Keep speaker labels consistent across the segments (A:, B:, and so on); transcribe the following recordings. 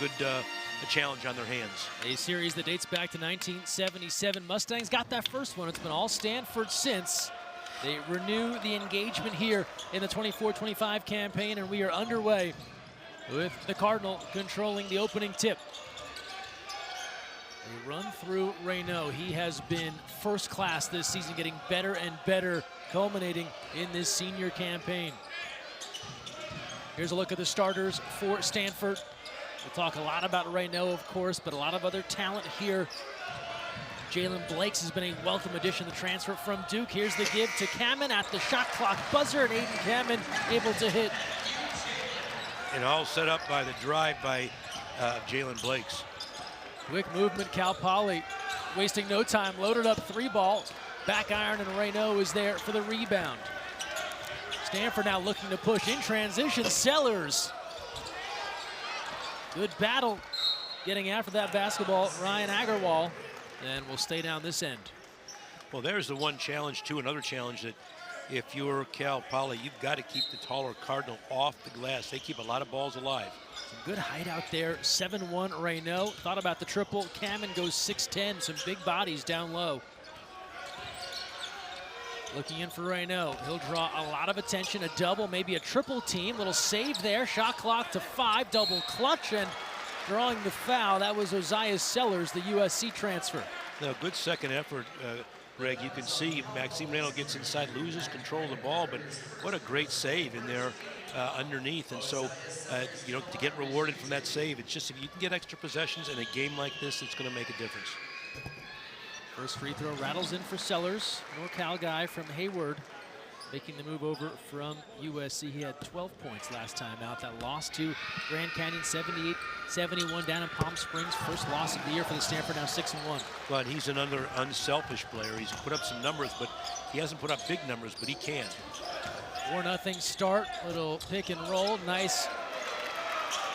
A: good a challenge on their hands.
B: A series that dates back to 1977. Mustangs got that first one. It's been all Stanford since. They renew the engagement here in the 24-25 campaign, and we are underway with the Cardinal controlling the opening tip. A run through Raynaud. He has been first class this season, getting better and better, culminating in this senior campaign. Here's a look at the starters for Stanford. We'll talk a lot about Raynaud, of course, but a lot of other talent here. Jaylen Blakes has been a welcome addition, the transfer from Duke. Here's the give to Kamen at the shot clock buzzer, and Aiden Kamen able to hit.
A: And all set up by the drive by Jaylen Blakes.
B: Quick movement, Cal Poly wasting no time, loaded up 3 balls. Back iron, and Raynaud is there for the rebound. Stanford now looking to push in transition. Sellers. Good battle getting after that basketball. Ryan Agarwal, and will stay down this end.
A: Well, there's the one challenge, too. Another challenge that if you're Cal Poly, you've got to keep the taller Cardinal off the glass. They keep a lot of balls alive.
B: Some good hideout there. 7-1 Raynaud. Thought about the triple. Kamen goes 6'10". Some big bodies down low. Looking in for Raynaud. He'll draw a lot of attention. A double, maybe a triple team. Little save there. Shot clock to 5. Double clutch, and drawing the foul. That was Ozias Sellers, the USC transfer.
A: Now, good second effort, Greg. You can see Maxime Raynaud gets inside, loses control of the ball, but what a great save in there underneath. And so, you know, to get rewarded from that save, it's just if you can get extra possessions in a game like this, it's going to make a difference.
B: First free throw rattles in for Sellers. NorCal guy from Hayward making the move over from USC. He had 12 points last time out. That loss to Grand Canyon, 78-71 down in Palm Springs. First loss of the year for the Stanford, now 6-1.
A: But he's another unselfish player. He's put up some numbers, but he hasn't put up big numbers, but he can.
B: 4-0 start, little pick and roll. Nice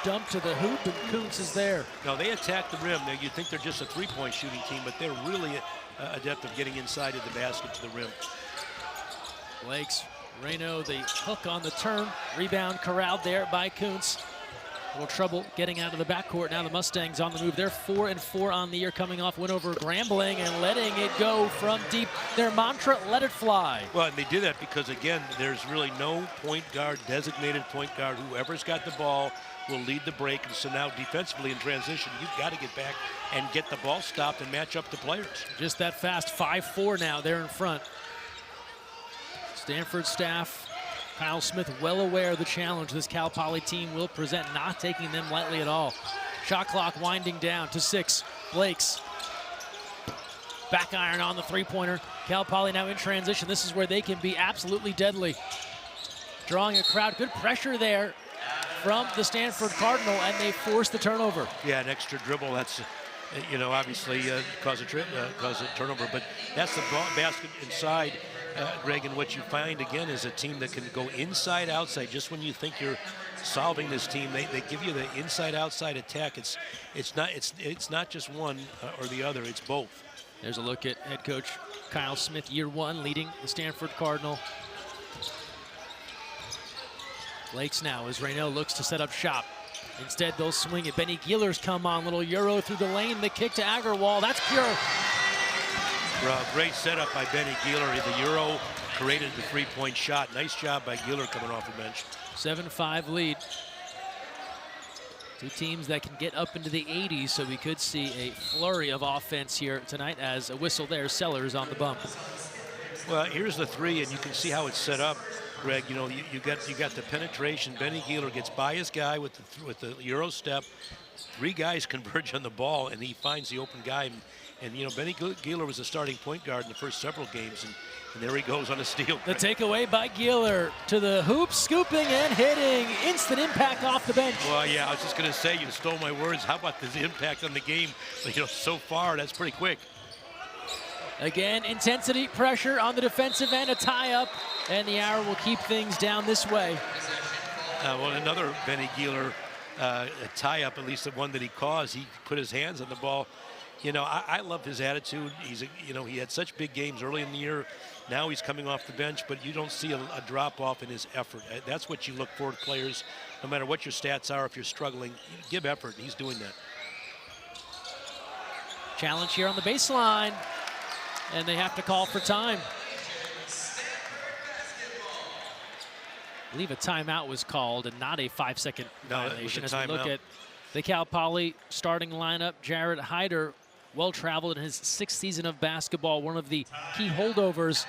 B: dump to the hoop, and Koonce is there.
A: Now, they attack the rim. Now, you'd think they're just a three-point shooting team, but they're really adept of getting inside of the basket to the rim.
B: Blakes, Raynaud, the hook on the turn. Rebound corralled there by Koonce. A little trouble getting out of the backcourt. Now the Mustangs on the move. They're 4-4 on the year, coming off win over Grambling and letting it go from deep. Their mantra, let it fly.
A: Well, and they did that because, again, there's really no point guard, designated point guard. Whoever's got the ball will lead the break. And so now defensively in transition, you've got to get back and get the ball stopped and match up the players.
B: Just that fast. 5-4 now. They're in front. Stanford staff, Kyle Smith, well aware of the challenge this Cal Poly team will present, not taking them lightly at all. Shot clock winding down to 6. Blakes. Back iron on the three-pointer. Cal Poly now in transition. This is where they can be absolutely deadly. Drawing a crowd. Good pressure there from the Stanford Cardinal, and they force the turnover.
A: Yeah, an extra dribble. That's, you know, obviously cause a turnover, but that's the basket inside. Greg, and what you find again is a team that can go inside outside. Just when you think you're solving this team, they give you the inside outside attack. It's not just one or the other, it's both.
B: There's a look at head coach Kyle Smith, year 1, leading the Stanford Cardinal. Blakes now as Raynaud looks to set up shop. Instead, they'll swing it. Benny Gealer's come on, little euro through the lane. The kick to Agarwal, that's pure.
A: Great setup by Benny Gealer. The euro created the three-point shot. Nice job by Gealer coming off the bench.
B: 7-5 lead. Two teams that can get up into the 80s, so we could see a flurry of offense here tonight as a whistle there. Sellers on the bump.
A: Well, here's the 3, and you can see how it's set up, Greg. You know, you got the penetration. Benny Gealer gets by his guy with the euro step. 3 guys converge on the ball, and he finds the open guy. And you know, Benny Gealer was a starting point guard in the first several games, and there he goes on a steal.
B: The takeaway by Gealer to the hoop, scooping and hitting. Instant impact off the bench.
A: Well, yeah, I was just going to say, you stole my words. How about the impact on the game? You know, so far, that's pretty quick.
B: Again, intensity, pressure on the defensive end, a tie-up, and the hour will keep things down this way.
A: Well, another Benny Gealer a tie-up, at least the one that he caused. He put his hands on the ball You know, I love his attitude. He had such big games early in the year. Now he's coming off the bench, but you don't see a drop off in his effort. That's what you look for in players, no matter what your stats are. If you're struggling, give effort. He's doing that.
B: Challenge here on the baseline, and they have to call for time. I believe a timeout was called and not a 5-second violation. As we look at the Cal Poly starting lineup, Jared Hyder, well-traveled in his 6th season of basketball, one of the key holdovers,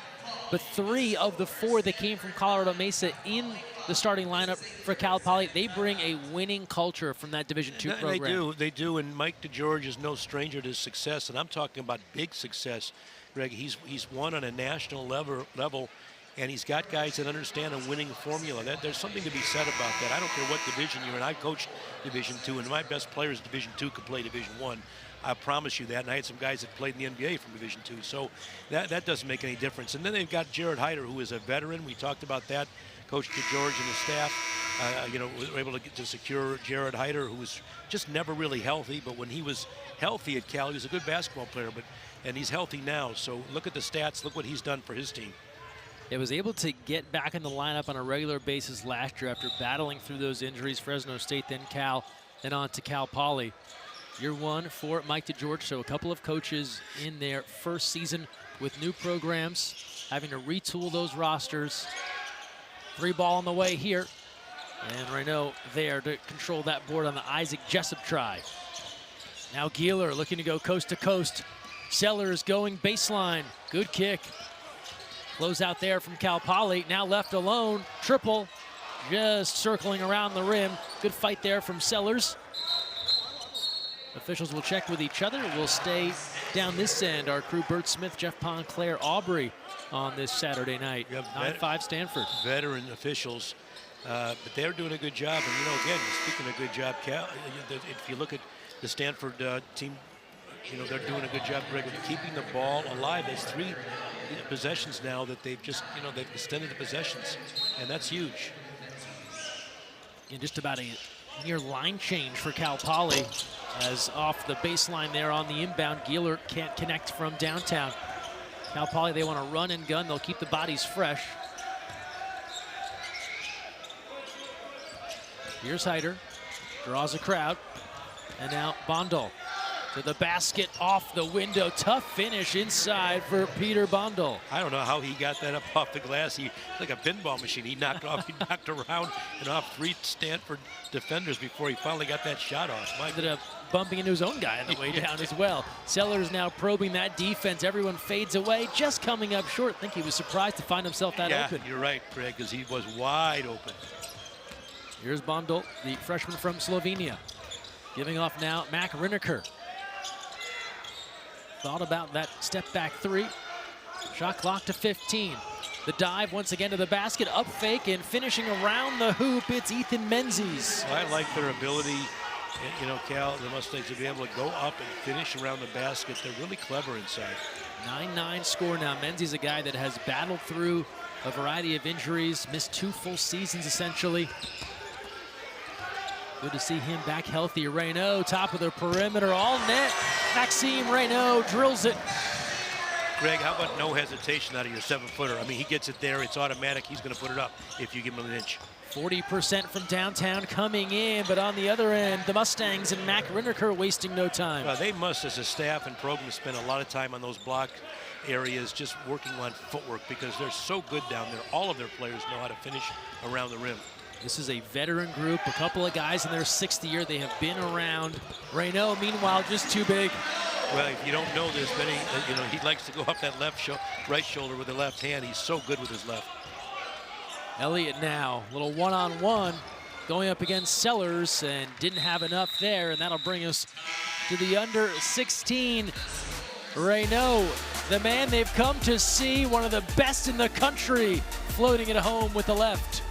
B: but 3 of the 4 that came from Colorado Mesa in the starting lineup for Cal Poly. They bring a winning culture from that Division II program.
A: They do, and Mike DeGeorge is no stranger to success, and I'm talking about big success, Greg. He's won on a national level, and he's got guys that understand a winning formula. There's something to be said about that. I don't care what division you're in. I coached Division II, and my best players Division II could play Division I. I promise you that, and I had some guys that played in the NBA from Division II, so that doesn't make any difference. And then they've got Jared Hyder, who is a veteran. We talked about that. Coach DeGeorge and the staff, were able to secure Jared Hyder, who was just never really healthy, but when he was healthy at Cal, he was a good basketball player, and he's healthy now. So look at the stats, look what he's done for his team.
B: It was able to get back in the lineup on a regular basis last year after battling through those injuries. Fresno State, then Cal, then on to Cal Poly. Year 1 for Mike DeGeorge, so a couple of coaches in their first season with new programs, having to retool those rosters. 3 ball on the way here, and Raynaud there to control that board on the Isaac Jessup try. Now Gealer looking to go coast to coast. Sellers going baseline, good kick. Close out there from Cal Poly, now left alone, triple, just circling around the rim. Good fight there from Sellers. Officials will check with each other. We'll stay down this end. Our crew, Bert Smith, Jeff Pond, Claire Aubrey on this Saturday night. 9-5 Stanford.
A: Veteran officials, but they're doing a good job. And, again, speaking of good job, Cal, if you look at the Stanford team, they're doing a good job, Greg, with keeping the ball alive. There's 3 possessions now that they've just, they've extended the possessions, and that's huge.
B: And just about a near line change for Cal Poly, as off the baseline there on the inbound, Gealer can't connect from downtown. Cal Poly, they want to run and gun. They'll keep the bodies fresh. Here's Hyder, draws a crowd, and now Bondol to the basket, off the window. Tough finish inside for Peter Bondol.
A: I don't know how he got that up off the glass. He like a pinball machine. He knocked around and off 3 Stanford defenders before he finally got that shot off.
B: Ended up bumping into his own guy on the way down as well. Sellers now probing that defense. Everyone fades away, just coming up short. I think he was surprised to find himself that open.
A: You're right, Craig, because he was wide open.
B: Here's Bondol, the freshman from Slovenia. Giving off now, Mac Riniker. Thought about that step back 3. Shot clock to 15. The dive once again to the basket, up fake, and finishing around the hoop, it's Ethan Menzies.
A: Well, I like their ability, Cal, the Mustangs, to be able to go up and finish around the basket. They're really clever inside.
B: 9-9 score now. Menzies, a guy that has battled through a variety of injuries, missed 2 full seasons essentially. Good to see him back healthy. Raynaud, top of the perimeter, all net. Maxime Raynaud drills it.
A: Greg, how about no hesitation out of your 7-footer? I mean, he gets it there. It's automatic. He's going to put it up if you give him an inch.
B: 40% from downtown coming in, but on the other end, the Mustangs and Mac Riniker wasting no time.
A: They must, as a staff and program, spend a lot of time on those block areas, just working on footwork, because they're so good down there. All of their players know how to finish around the rim.
B: This is a veteran group, a couple of guys in their 6th year. They have been around. Raynaud, meanwhile, just too big.
A: Well, if you don't know this, Benny, he likes to go up that right shoulder with the left hand. He's so good with his left.
B: Elliott now, little one-on-one, going up against Sellers, and didn't have enough there, and that'll bring us to the under 16. Raynaud, the man they've come to see, one of the best in the country, floating it home with the left.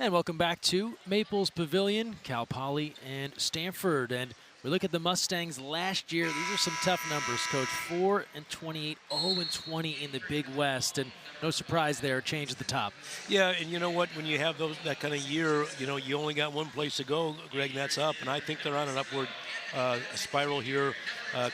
B: And welcome back to Maples Pavilion, Cal Poly and Stanford. And we look at the Mustangs last year. These are some tough numbers, Coach. 4-28, 0-20 in the Big West. And no surprise there, change at the top.
A: Yeah, and you know what? When you have that kind of year, you know, you only got one place to go, Greg, and that's up. And I think they're on an upward spiral here.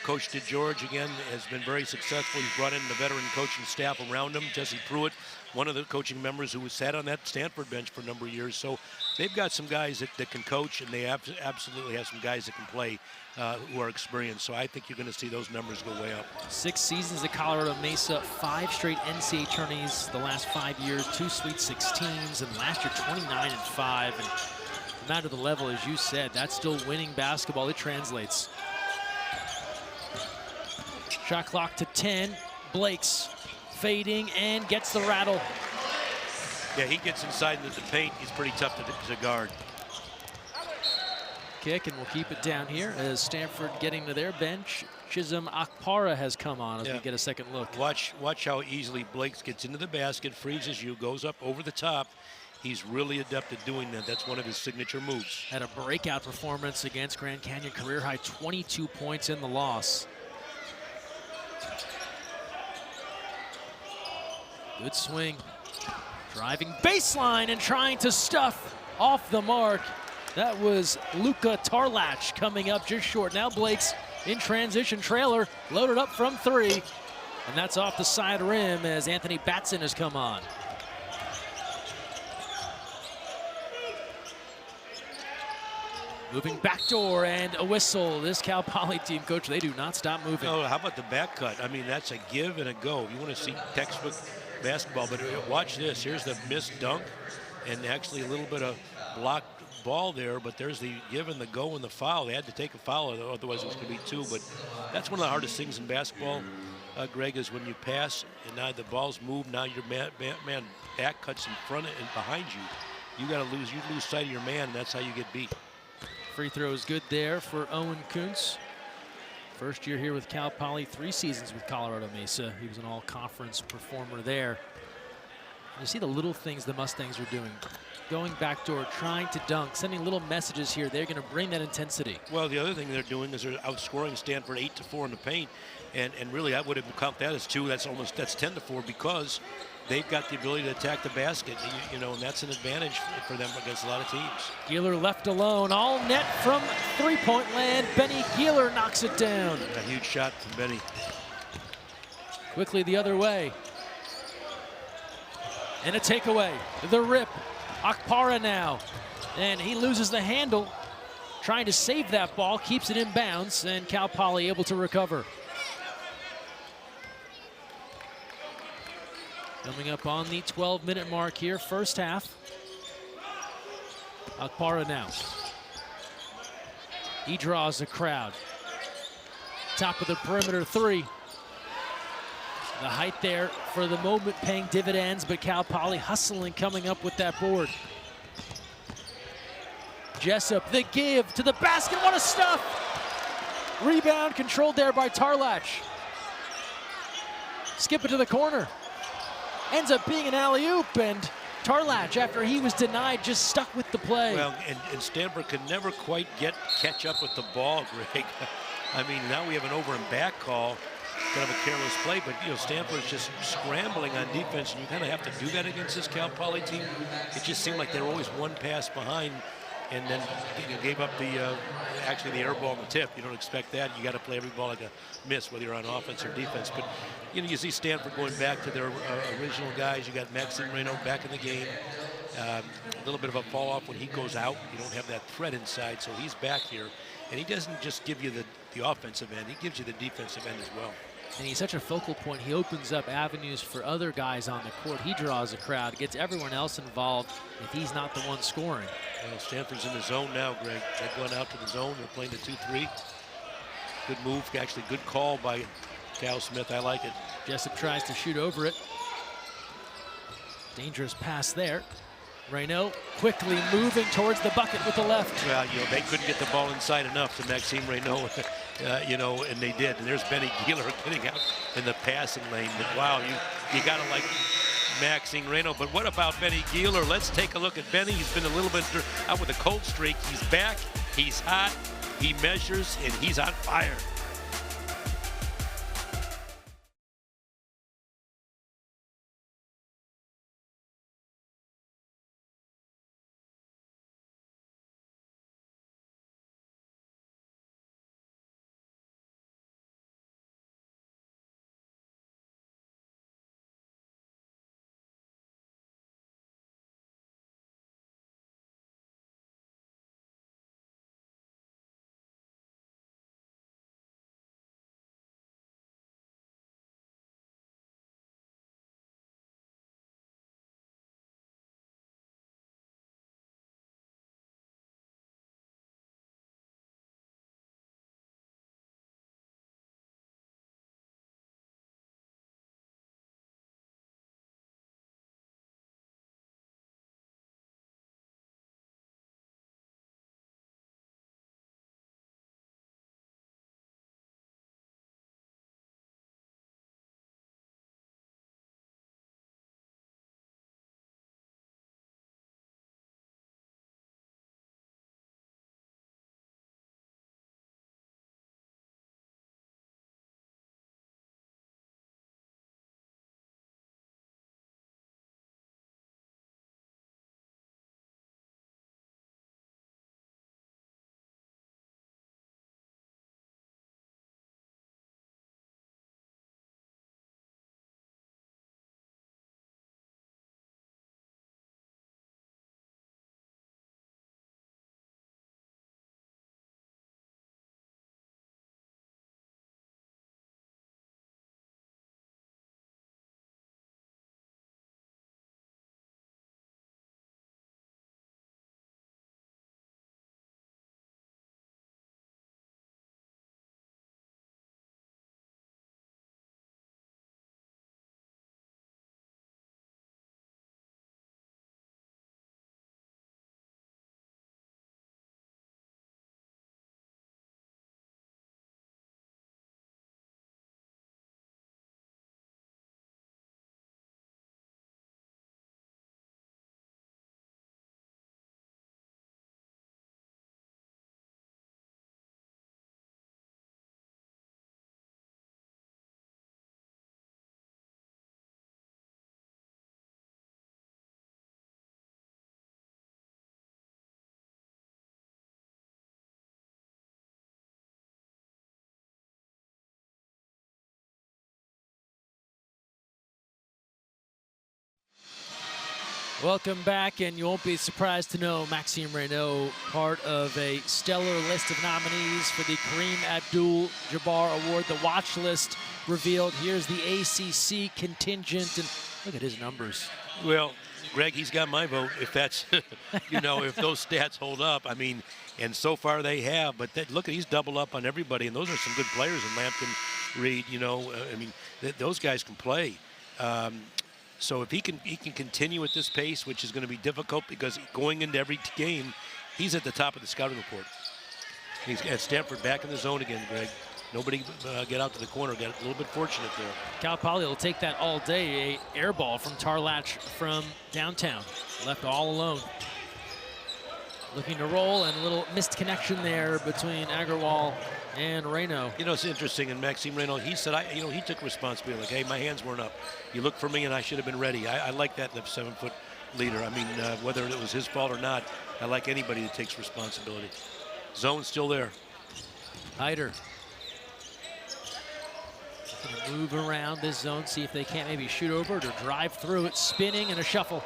A: Coach DeGeorge, again, has been very successful. He's brought in the veteran coaching staff around him. Jesse Pruitt, one of the coaching members who sat on that Stanford bench for a number of years. So they've got some guys that can coach, and they absolutely have some guys that can play who are experienced. So I think you're going to see those numbers go way up. 6
B: seasons at Colorado Mesa, 5 straight NCAA tourneys the last 5 years, 2 Sweet 16s, and last year 29-5. And no matter the level, as you said, that's still winning basketball. It translates. Shot clock to 10. Blakes fading and gets the rattle.
A: Yeah, he gets inside into the paint. He's pretty tough to guard.
B: Kick, and we'll keep it down here as Stanford getting to their bench. Chisholm Akpara has come on as we get a second look.
A: Watch how easily Blakes gets into the basket, freezes you, goes up over the top. He's really adept at doing that. That's one of his signature moves.
B: Had a breakout performance against Grand Canyon, career high 22 points in the loss. Good swing. Driving baseline and trying to stuff off the mark. That was Luka Tarlach coming up just short. Now Blakes in transition trailer, loaded up from 3. And that's off the side rim as Anthony Batson has come on. Moving backdoor and a whistle. This Cal Poly team, Coach, they do not stop moving.
A: No, how about the back cut? I mean, that's a give and a go. You want to see textbook basketball, but watch this. Here's the missed dunk and actually a little bit of blocked ball there, but there's the give and the go and the foul. They had to take a foul, otherwise it was going to be 2. But that's one of the hardest things in basketball, Greg, is when you pass and now the ball's moved. Now your man back cuts in front and behind you. You got to lose. You lose sight of your man, and that's how you get beat.
B: Free throw is good there for Owen Koonce. First year here with Cal Poly, 3 seasons with Colorado Mesa. He was an all-conference performer there. You see the little things the Mustangs are doing. Going backdoor, trying to dunk, sending little messages here. They're going to bring that intensity.
A: Well, the other thing they're doing is they're outscoring Stanford 8-4 in the paint. And really, I would have count that as 2. That's 10-4 because they've got the ability to attack the basket, you know, and that's an advantage for them against a lot of teams.
B: Gealer left alone, all net from 3-point land. Benny Gealer knocks it down.
A: A huge shot from Benny.
B: Quickly the other way. And a takeaway, the rip. Akpara now, and he loses the handle. Trying to save that ball, keeps it in bounds, and Cal Poly able to recover. Coming up on the 12-minute mark here, first half. Akpara now. He draws the crowd. Top of the perimeter 3. The height there for the moment paying dividends, but Cal Poly hustling coming up with that board. Jessup, the give to the basket, what a stuff! Rebound controlled there by Tarlach. Skip it to the corner. Ends up being an alley-oop, and Tarlach, after he was denied, just stuck with the play.
A: Well, and Stanford could never quite catch up with the ball, Greg. I mean, now we have an over and back call. Kind of a careless play, but you know, Stanford's just scrambling on defense, and you kind of have to do that against this Cal Poly team. It just seemed like they were always one pass behind, and then gave up actually the air ball and the tip. You don't expect that. You got to play every ball like a miss, whether you're on offense or defense. But you know, you see Stanford going back to their original guys. You got Maxime Raynaud back in the game. A little bit of a fall off when he goes out. You don't have that threat inside, so he's back here, and he doesn't just give you the offensive end. He gives you the defensive end as well.
B: And he's such a focal point. He opens up avenues for other guys on the court. He draws a crowd, gets everyone else involved if he's not the one scoring.
A: Well, Stanford's in the zone now, Greg. They've gone out to the zone. They're playing the 2-3. Good move, actually good call by Cal Smith. I like it.
B: Jessup tries to shoot over it. Dangerous pass there. Raynaud quickly moving towards the bucket with the left.
A: Well, you know, they couldn't get the ball inside enough to Maxime Raynaud, you know, and they did. And there's Benny Gealer getting out in the passing lane. But wow, you gotta like Maxime Raynaud. But what about Benny Gealer? Let's take a look at Benny. He's been a little bit out with a cold streak. He's back. He's hot. He measures, and he's on fire.
B: Welcome back, and you won't be surprised to know Maxime Raynaud, part of a stellar list of nominees for the Kareem Abdul-Jabbar Award. The watch list revealed. Here's the ACC contingent, and look at his numbers.
A: Well, Greg, he's got my vote if that's, you know, if those stats hold up. I mean, and so far they have, but look, he's double up on everybody, and those are some good players in Lampton, Reed, you know, I mean, those guys can play. So if he can continue at this pace, which is going to be difficult because going into every game, he's at the top of the scouting report. He's at Stanford back in the zone again, Greg. Nobody get out to the corner. Got a little bit fortunate there.
B: Cal Poly will take that all day. A air ball from Tarlatch from downtown. Left all alone. Looking to roll, and a little missed connection there between Agarwal and Raynaud.
A: You know, it's interesting, and Maxime Raynaud, he said, you know, he took responsibility. Like, hey, my hands weren't up. You looked for me, and I should have been ready. I like that in a 7-foot leader. I mean, whether it was his fault or not, I like anybody that takes responsibility. Zone's still there.
B: Hyder. Gonna move around this zone, see if they can't maybe shoot over it or drive through it. Spinning and a shuffle.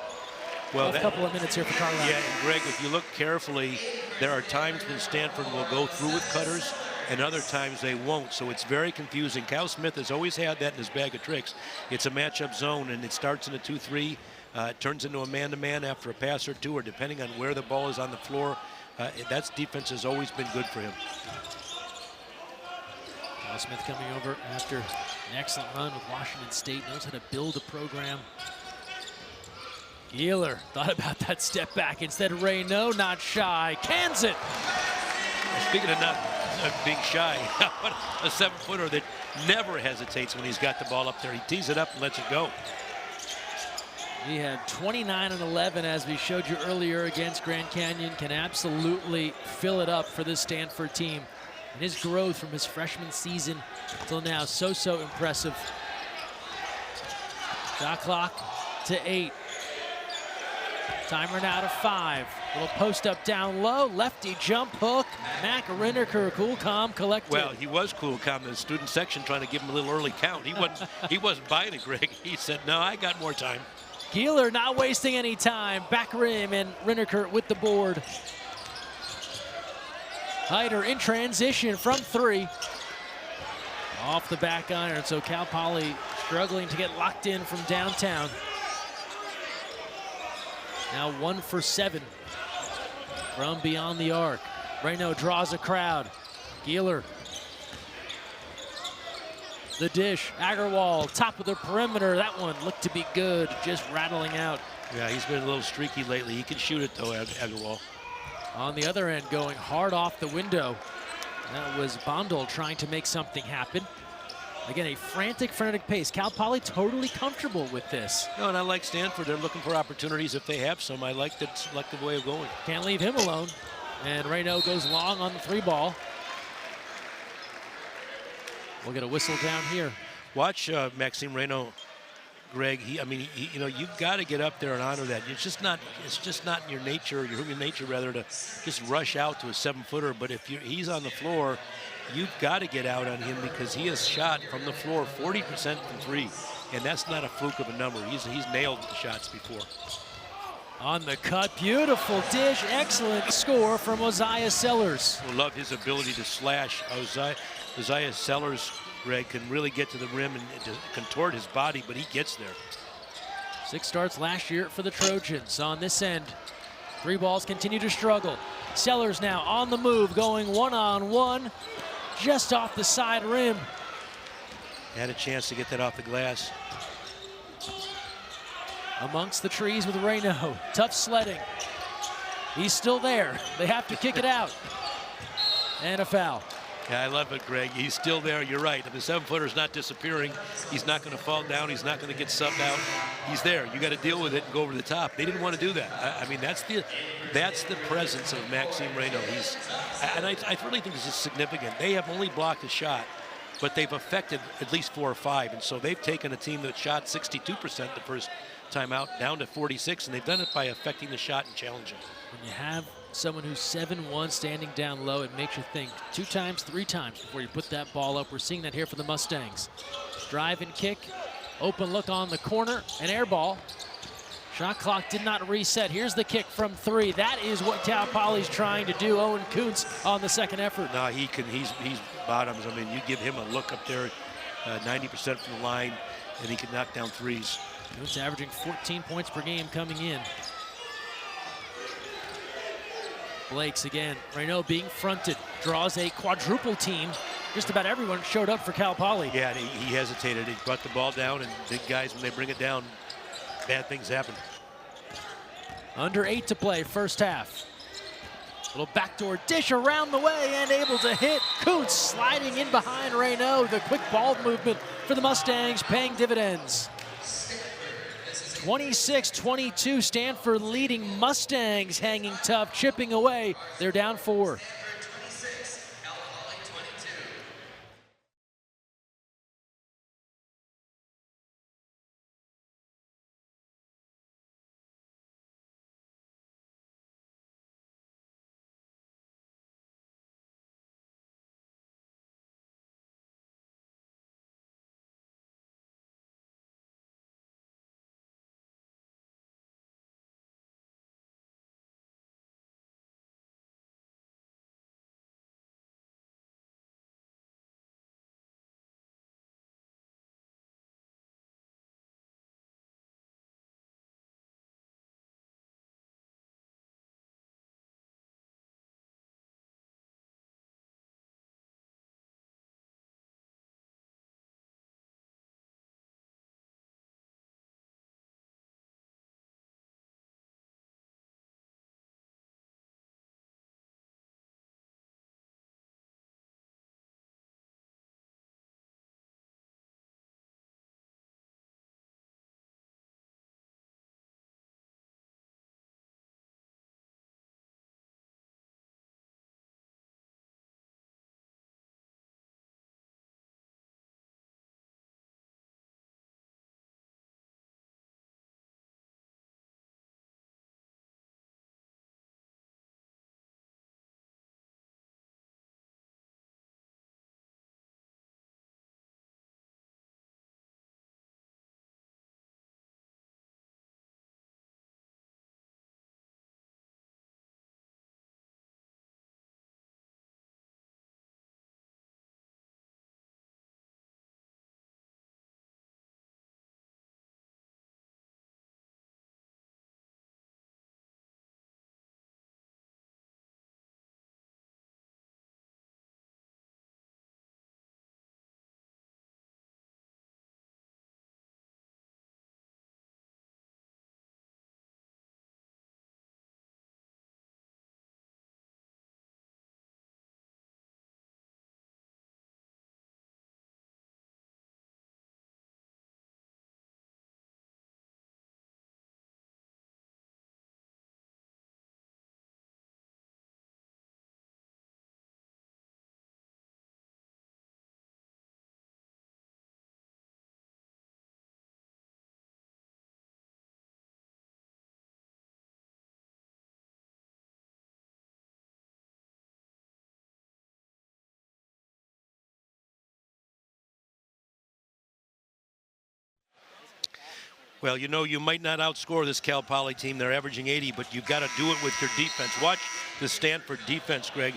A: Well,
B: a couple of minutes here for Cardinal.
A: Yeah, and Greg, if you look carefully, there are times when Stanford will go through with cutters, and other times they won't. So it's very confusing. Cal Smith has always had that in his bag of tricks. It's a matchup zone, and it starts in a 2-3. It turns into a man-to-man after a pass or two, or depending on where the ball is on the floor. That defense has always been good for him.
B: Cal Smith coming over after an excellent run with Washington State. Knows how to build a program. Gealer thought about that step back. Instead, Raynaud, not shy, cans it.
A: Speaking of not being shy, a 7-footer that never hesitates when he's got the ball up there. He tees it up and lets it go.
B: He had 29 and 11, as we showed you earlier, against Grand Canyon. Can absolutely fill it up for this Stanford team. And his growth from his freshman season till now, so impressive. Shot clock to 8. Timer now to 5. Little post up down low, lefty jump hook. Mac Rinneker, cool, calm, collected.
A: Well, he was cool, calm. The student section trying to give him a little early count. He wasn't buying it, Greg. He said, no, I got more time.
B: Gealer not wasting any time. Back rim, and Rinneker with the board. Hyder in transition from 3. Off the back iron, so Cal Poly struggling to get locked in from downtown. Now 1 for 7 from beyond the arc. Raynaud draws a crowd. Gealer. The dish, Agarwal, top of the perimeter. That one looked to be good, just rattling out.
A: Yeah, he's been a little streaky lately. He can shoot it though, Agarwal.
B: On the other end, going hard off the window. That was Bondol trying to make something happen. Again, a frantic pace. Cal Poly totally comfortable with this.
A: No, and I like Stanford. They're looking for opportunities if they have some. I like that selective way of going.
B: Can't leave him alone. And Raynaud goes long on the 3 ball. We'll get a whistle down here.
A: Watch Maxime Raynaud, Greg. You know, you've got to get up there and honor that. It's just not in your nature, your human nature rather, to just rush out to a 7-footer. But if he's on the floor, you've got to get out on him, because he has shot from the floor 40% from 3, and that's not a fluke of a number. He's nailed the shots before.
B: On the cut, beautiful dish, excellent score from Oziah Sellers.
A: I love his ability to slash. Oziah Sellers, Greg, can really get to the rim and to contort his body, but he gets there.
B: 6 starts last year for the Trojans. On this end, 3 balls continue to struggle. Sellers now on the move, going 1-on-1, just off the side rim.
A: Had a chance to get that off the glass.
B: Amongst the trees with Raynaud. Tough sledding. He's still there. They have to kick it out. And a foul.
A: Yeah, I love it, Greg. He's still there. You're right. If the 7-footer's not disappearing, he's not going to fall down. He's not going to get subbed out. He's there. You got to deal with it and go over the top. They didn't want to do that. I mean, that's the presence of Maxime Raynaud. I really think this is significant. They have only blocked a shot, but they've affected at least 4 or 5. And so they've taken a team that shot 62% the first time out down to 46, and they've done it by affecting the shot and challenging.
B: When you have someone who's 7-1 standing down low, it makes you think 2 times, 3 times before you put that ball up. We're seeing that here for the Mustangs. Drive and kick, open look on the corner, an air ball. Shot clock did not reset. Here's the kick from 3. That is what Cal Poly's trying to do. Owen Koonce on the second effort.
A: No, he's bottoms. I mean, you give him a look up there, 90% from the line, and he can knock down 3s.
B: Koonce averaging 14 points per game coming in. Blakes again. Raynaud being fronted. Draws a quadruple team. Just about everyone showed up for Cal Poly.
A: Yeah, and he hesitated. He brought the ball down, and big guys, when they bring it down, bad things happen.
B: Under 8 to play, first half. Little backdoor dish around the way and able to hit. Koonce sliding in behind Raynaud. The quick ball movement for the Mustangs paying dividends. 26-22, Stanford leading. Mustangs hanging tough, chipping away. They're down 4.
A: Well, you know, you might not outscore this Cal Poly team. They're averaging 80, but you've got to do it with your defense. Watch the Stanford defense, Greg.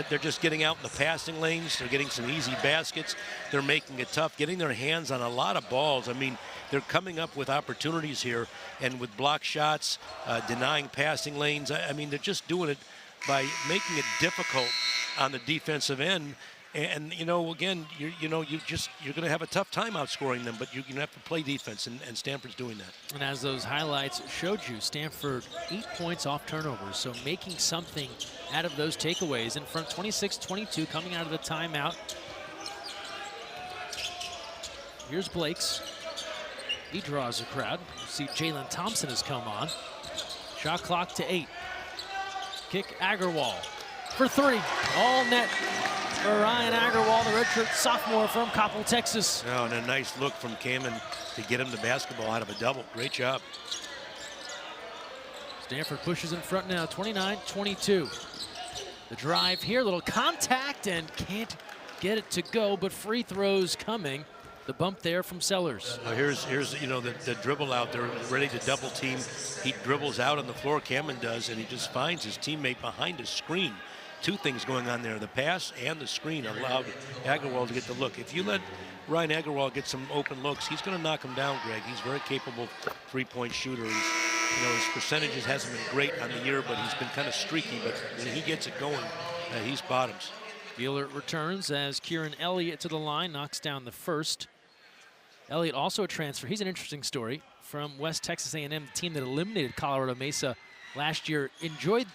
A: They're just getting out in the passing lanes. They're getting some easy baskets. They're making it tough, getting their hands on a lot of balls. I mean, they're coming up with opportunities here, and with block shots, denying passing lanes. I mean, they're just doing it by making it difficult on the defensive end. And you know, again, you're going to have a tough time outscoring them, but you're going to have to play defense, and Stanford's doing that.
B: And as those highlights showed you, Stanford 8 points off turnovers, so making something out of those takeaways. In front, 26-22, coming out of the timeout. Here's Blakes. He draws the crowd. You see Jalen Thompson has come on. Shot clock to 8. Kick Agarwal for 3. All net for Ryan Agarwal, the redshirt sophomore from Coppell, Texas.
A: Oh, and a nice look from Kamen to get him the basketball out of a double. Great job.
B: Stanford pushes in front now, 29-22. The drive here, little contact, and can't get it to go, but free throws coming. The bump there from Sellers.
A: Here's you know, the dribble out there, ready to double team. He dribbles out on the floor, Kamen does, and he just finds his teammate behind his screen. 2 things going on there. The pass and the screen allowed Agarwal to get the look. If you let Ryan Agarwal get some open looks, he's going to knock him down, Greg. He's very capable 3-point shooter. He's, you know, his percentages hasn't been great on the year, but he's been kind of streaky. But when he gets it going, he's bottoms.
B: Gealer returns as Kieran Elliott to the line, knocks down the first. Elliott also a transfer. He's an interesting story from West Texas A&M, the team that eliminated Colorado Mesa last year. Enjoyed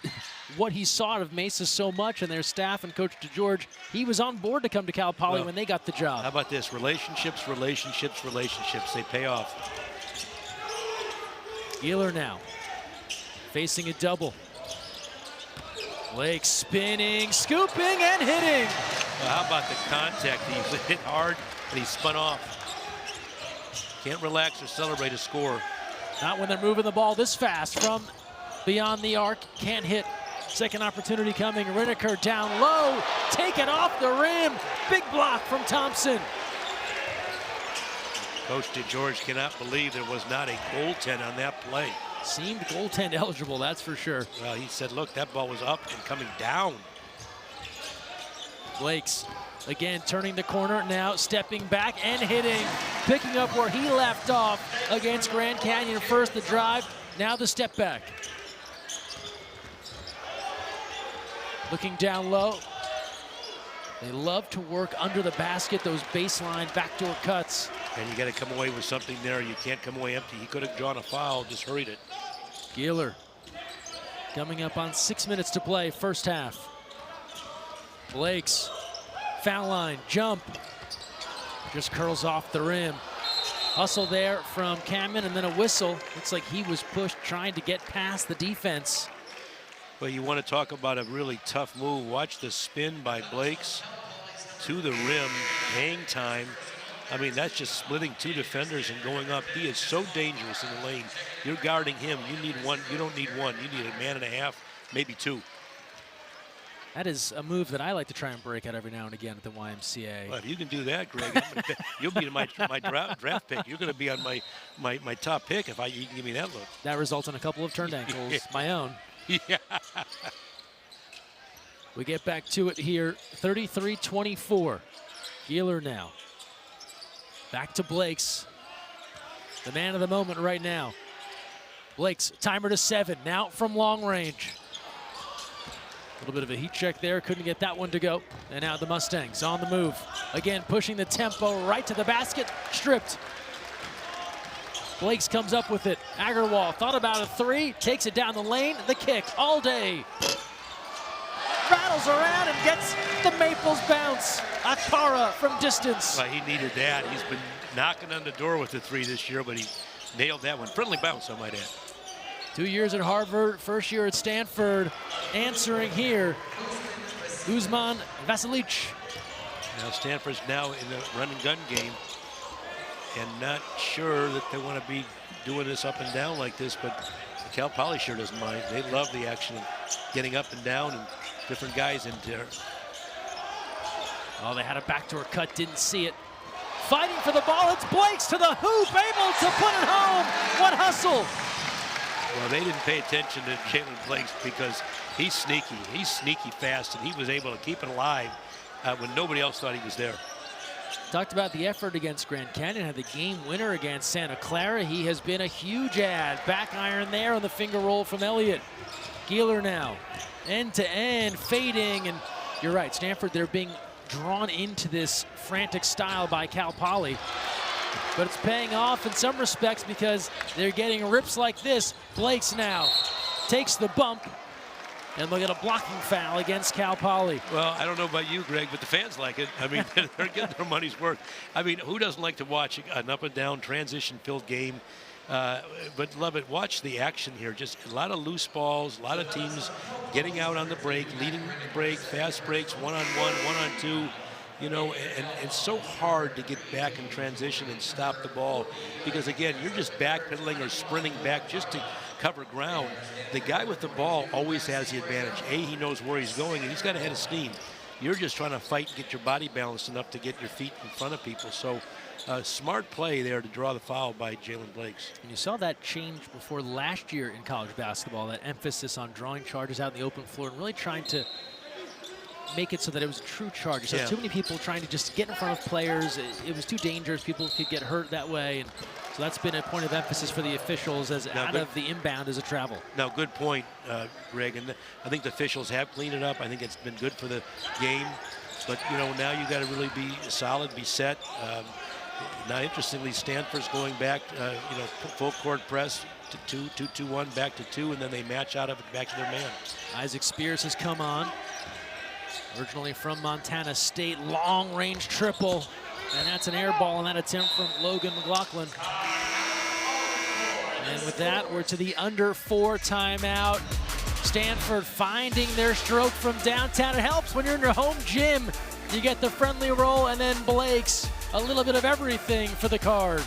B: what he saw out of Mesa so much and their staff and Coach DeGeorge. He was on board to come to Cal Poly when they got the job.
A: How about this? Relationships, relationships, relationships. They pay off.
B: Gealer now facing a double. Blake spinning, scooping, and hitting.
A: Well, how about the contact? He hit hard and he spun off. Can't relax or celebrate a score.
B: Not when they're moving the ball this fast from beyond the arc. Can't hit. Second opportunity coming. Riniker down low. Taken off the rim. Big block from Thompson.
A: Coach DeGeorge cannot believe there was not a goaltend on that play.
B: Seemed goaltend eligible, that's for sure.
A: Well, he said, look, that ball was up and coming down.
B: Blakes again turning the corner, now stepping back and hitting. Picking up where he left off against Grand Canyon. First the drive, now the step back. Looking down low. They love to work under the basket, those baseline backdoor cuts.
A: And you got to come away with something there. You can't come away empty. He could have drawn a foul, just hurried it.
B: Gealer coming up on 6 minutes to play, first half. Blakes, foul line, jump. Just curls off the rim. Hustle there from Kamen, and then a whistle. Looks like he was pushed trying to get past the defense.
A: Well, you want to talk about a really tough move. Watch the spin by Blakes to the rim, hang time. I mean, that's just splitting 2 defenders and going up. He is so dangerous in the lane. You're guarding him. You need one. You don't need one. You need a man and a half, maybe 2.
B: That is a move that I like to try and break out every now and again at the YMCA.
A: Well, if you can do that, Greg, you'll be my draft pick. You're going to be on my top pick if you can give me that look.
B: That results in a couple of turned ankles, my own.
A: Yeah.
B: We get back to it here, 33-24. Gealer now. Back to Blakes. The man of the moment right now. Blakes, timer to 7, now from long range. A little bit of a heat check there, couldn't get that one to go. And now the Mustangs on the move. Again, pushing the tempo right to the basket, stripped. Blakes comes up with it. Agarwal thought about a 3, takes it down the lane, the kick all day. Rattles around and gets the Maples bounce. Akara from distance.
A: Well, he needed that. He's been knocking on the door with the 3 this year, but he nailed that one. Friendly bounce, I might add.
B: 2 years at Harvard, first year at Stanford. Answering here, Guzman Vasilic.
A: Now Stanford's now in the run and gun game and not sure that they want to be doing this up and down like this, but Cal Poly sure doesn't mind. They love the action of getting up and down and different guys in there.
B: Oh, they had a backdoor cut, didn't see it. fighting for the ball. It's Blakes to the hoop, able to put it home. What hustle!
A: Well, they didn't pay attention to Jaylen Blakes because he's sneaky. He's sneaky fast, and he was able to keep it alive when nobody else thought he was there.
B: Talked about the effort against Grand Canyon, had the game winner against Santa Clara. He has been a huge add. Back iron there on the finger roll from Elliott. Gealer now, end to end, fading, and you're right, Stanford, they're being drawn into this frantic style by Cal Poly. But it's paying off in some respects because they're getting rips like this. Blakes now takes the bump, and they'll get a blocking foul against Cal Poly.
A: Well, I don't know about you, Greg, but the fans like it. I mean, they're getting their money's worth. I mean, who doesn't like to watch an up-and-down, transition-filled game? But love it. Watch the action here. Just a lot of loose balls, a lot of teams getting out on the break, leading the break, fast breaks, one-on-one, one-on-two. You know, and it's so hard to get back in transition and stop the ball because, again, you're just backpedaling or sprinting back just to cover ground. The guy with the ball always has the advantage. He knows where he's going, and he's got a head of steam. You're just trying to fight and get your body balanced enough to get your feet in front of people. So smart play there to draw the foul by Jaylen Blakes.
B: And you saw that change before last year in college basketball, that emphasis on drawing charges out in the open floor and really trying to make it so that it was true charges. So too many people trying to just get in front of players. It was too dangerous. People could get hurt that way. And so that's been a point of emphasis for the officials as out of the inbound as a travel.
A: Now, good point, Greg. And I think the officials have cleaned it up. I think it's been good for the game. But, you know, now you got to really be solid, be set. Now, interestingly, Stanford's going back, you know, full court press to 2-2-1, back to 2, and then they match out of it back to their man.
B: Isaac Spears has come on. Originally from Montana State, long-range triple, and that's an air ball on that attempt from Logan McLaughlin. And with that, we're to the under 4 timeout. Stanford finding their stroke from downtown. It helps when you're in your home gym. You get the friendly roll, and then Blakes, a little bit of everything for the Card.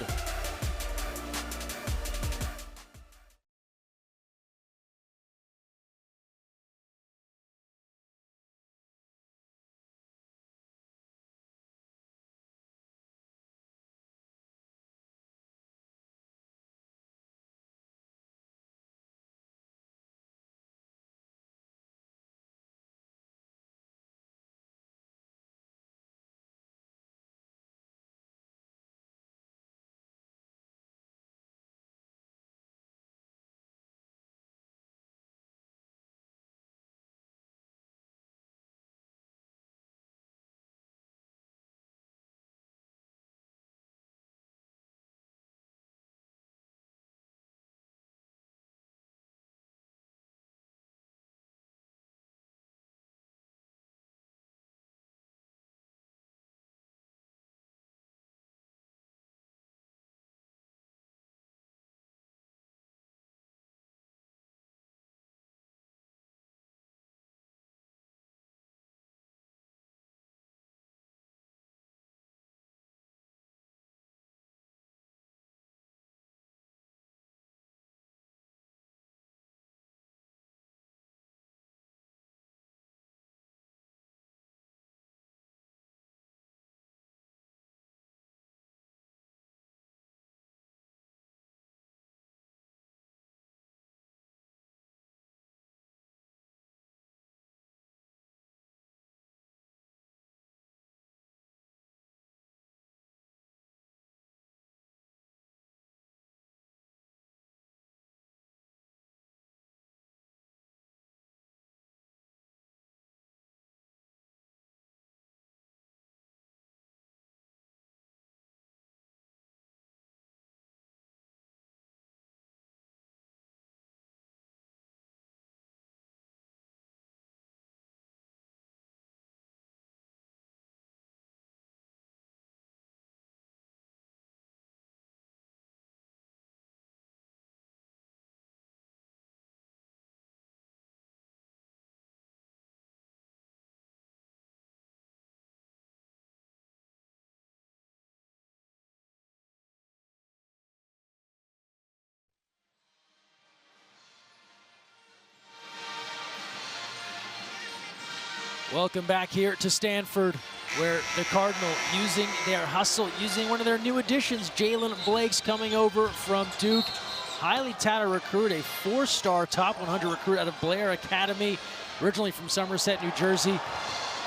B: Welcome back here to Stanford. where the Cardinal using their hustle, using one of their new additions, Jaylen Blakes, coming over from Duke. Highly touted recruit, a 4-star top 100 recruit out of Blair Academy, originally from Somerset, New Jersey.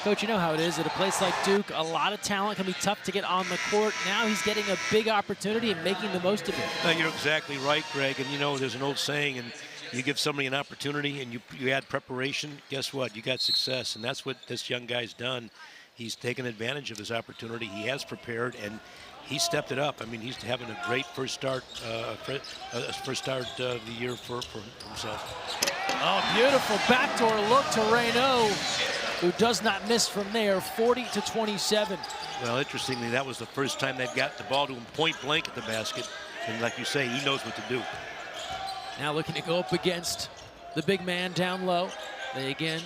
B: Coach, you know how it is at a place like Duke. A lot of talent, can be tough to get on the court. Now he's getting a big opportunity and making the most of it.
A: You're exactly right, Greg. And you know, there's an old saying, and you give somebody an opportunity and you add preparation, guess what? You got success. And that's what this young guy's done. He's taken advantage of his opportunity. He has prepared, and he stepped it up. I mean, he's having a great first start of the year for himself.
B: Oh, beautiful backdoor look to Raynaud, who does not miss from there, 40-27.
A: Well, interestingly, that was the first time they've got the ball to him point blank at the basket. And like you say, he knows what to do.
B: Now looking to go up against the big man down low. They again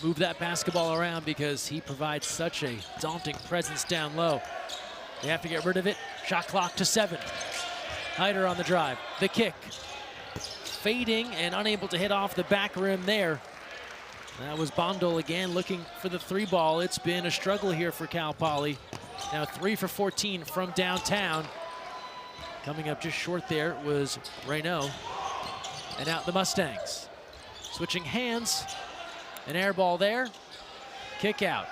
B: move that basketball around because he provides such a daunting presence down low. They have to get rid of it. Shot clock to 7. Hyder on the drive. The kick. Fading and unable to hit off the back rim there. That was Bondol again looking for the 3 ball. It's been a struggle here for Cal Poly. Now 3 for 14 from downtown. Coming up just short there was Raynaud. And out the Mustangs. Switching hands. An air ball there. Kick out.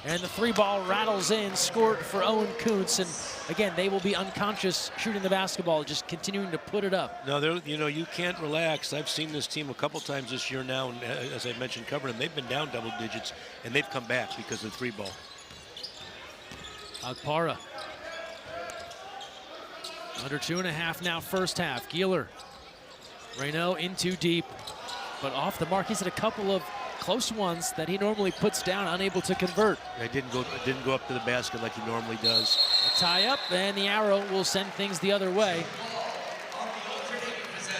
B: And the 3 ball rattles in, scored for Owen Koonce. And again, they will be unconscious shooting the basketball, just continuing to put it up.
A: No, you know, you can't relax. I've seen this team a couple times this year now, and as I mentioned, covering them, they've been down double digits, and they've come back because of the 3 ball.
B: Agpara. Under 2.5 now, first half. Gealer. Raynaud in too deep, but off the mark. He's had a couple of close ones that he normally puts down, unable to convert.
A: It didn't go up to the basket like he normally does.
B: A tie up, and the arrow will send things the other way.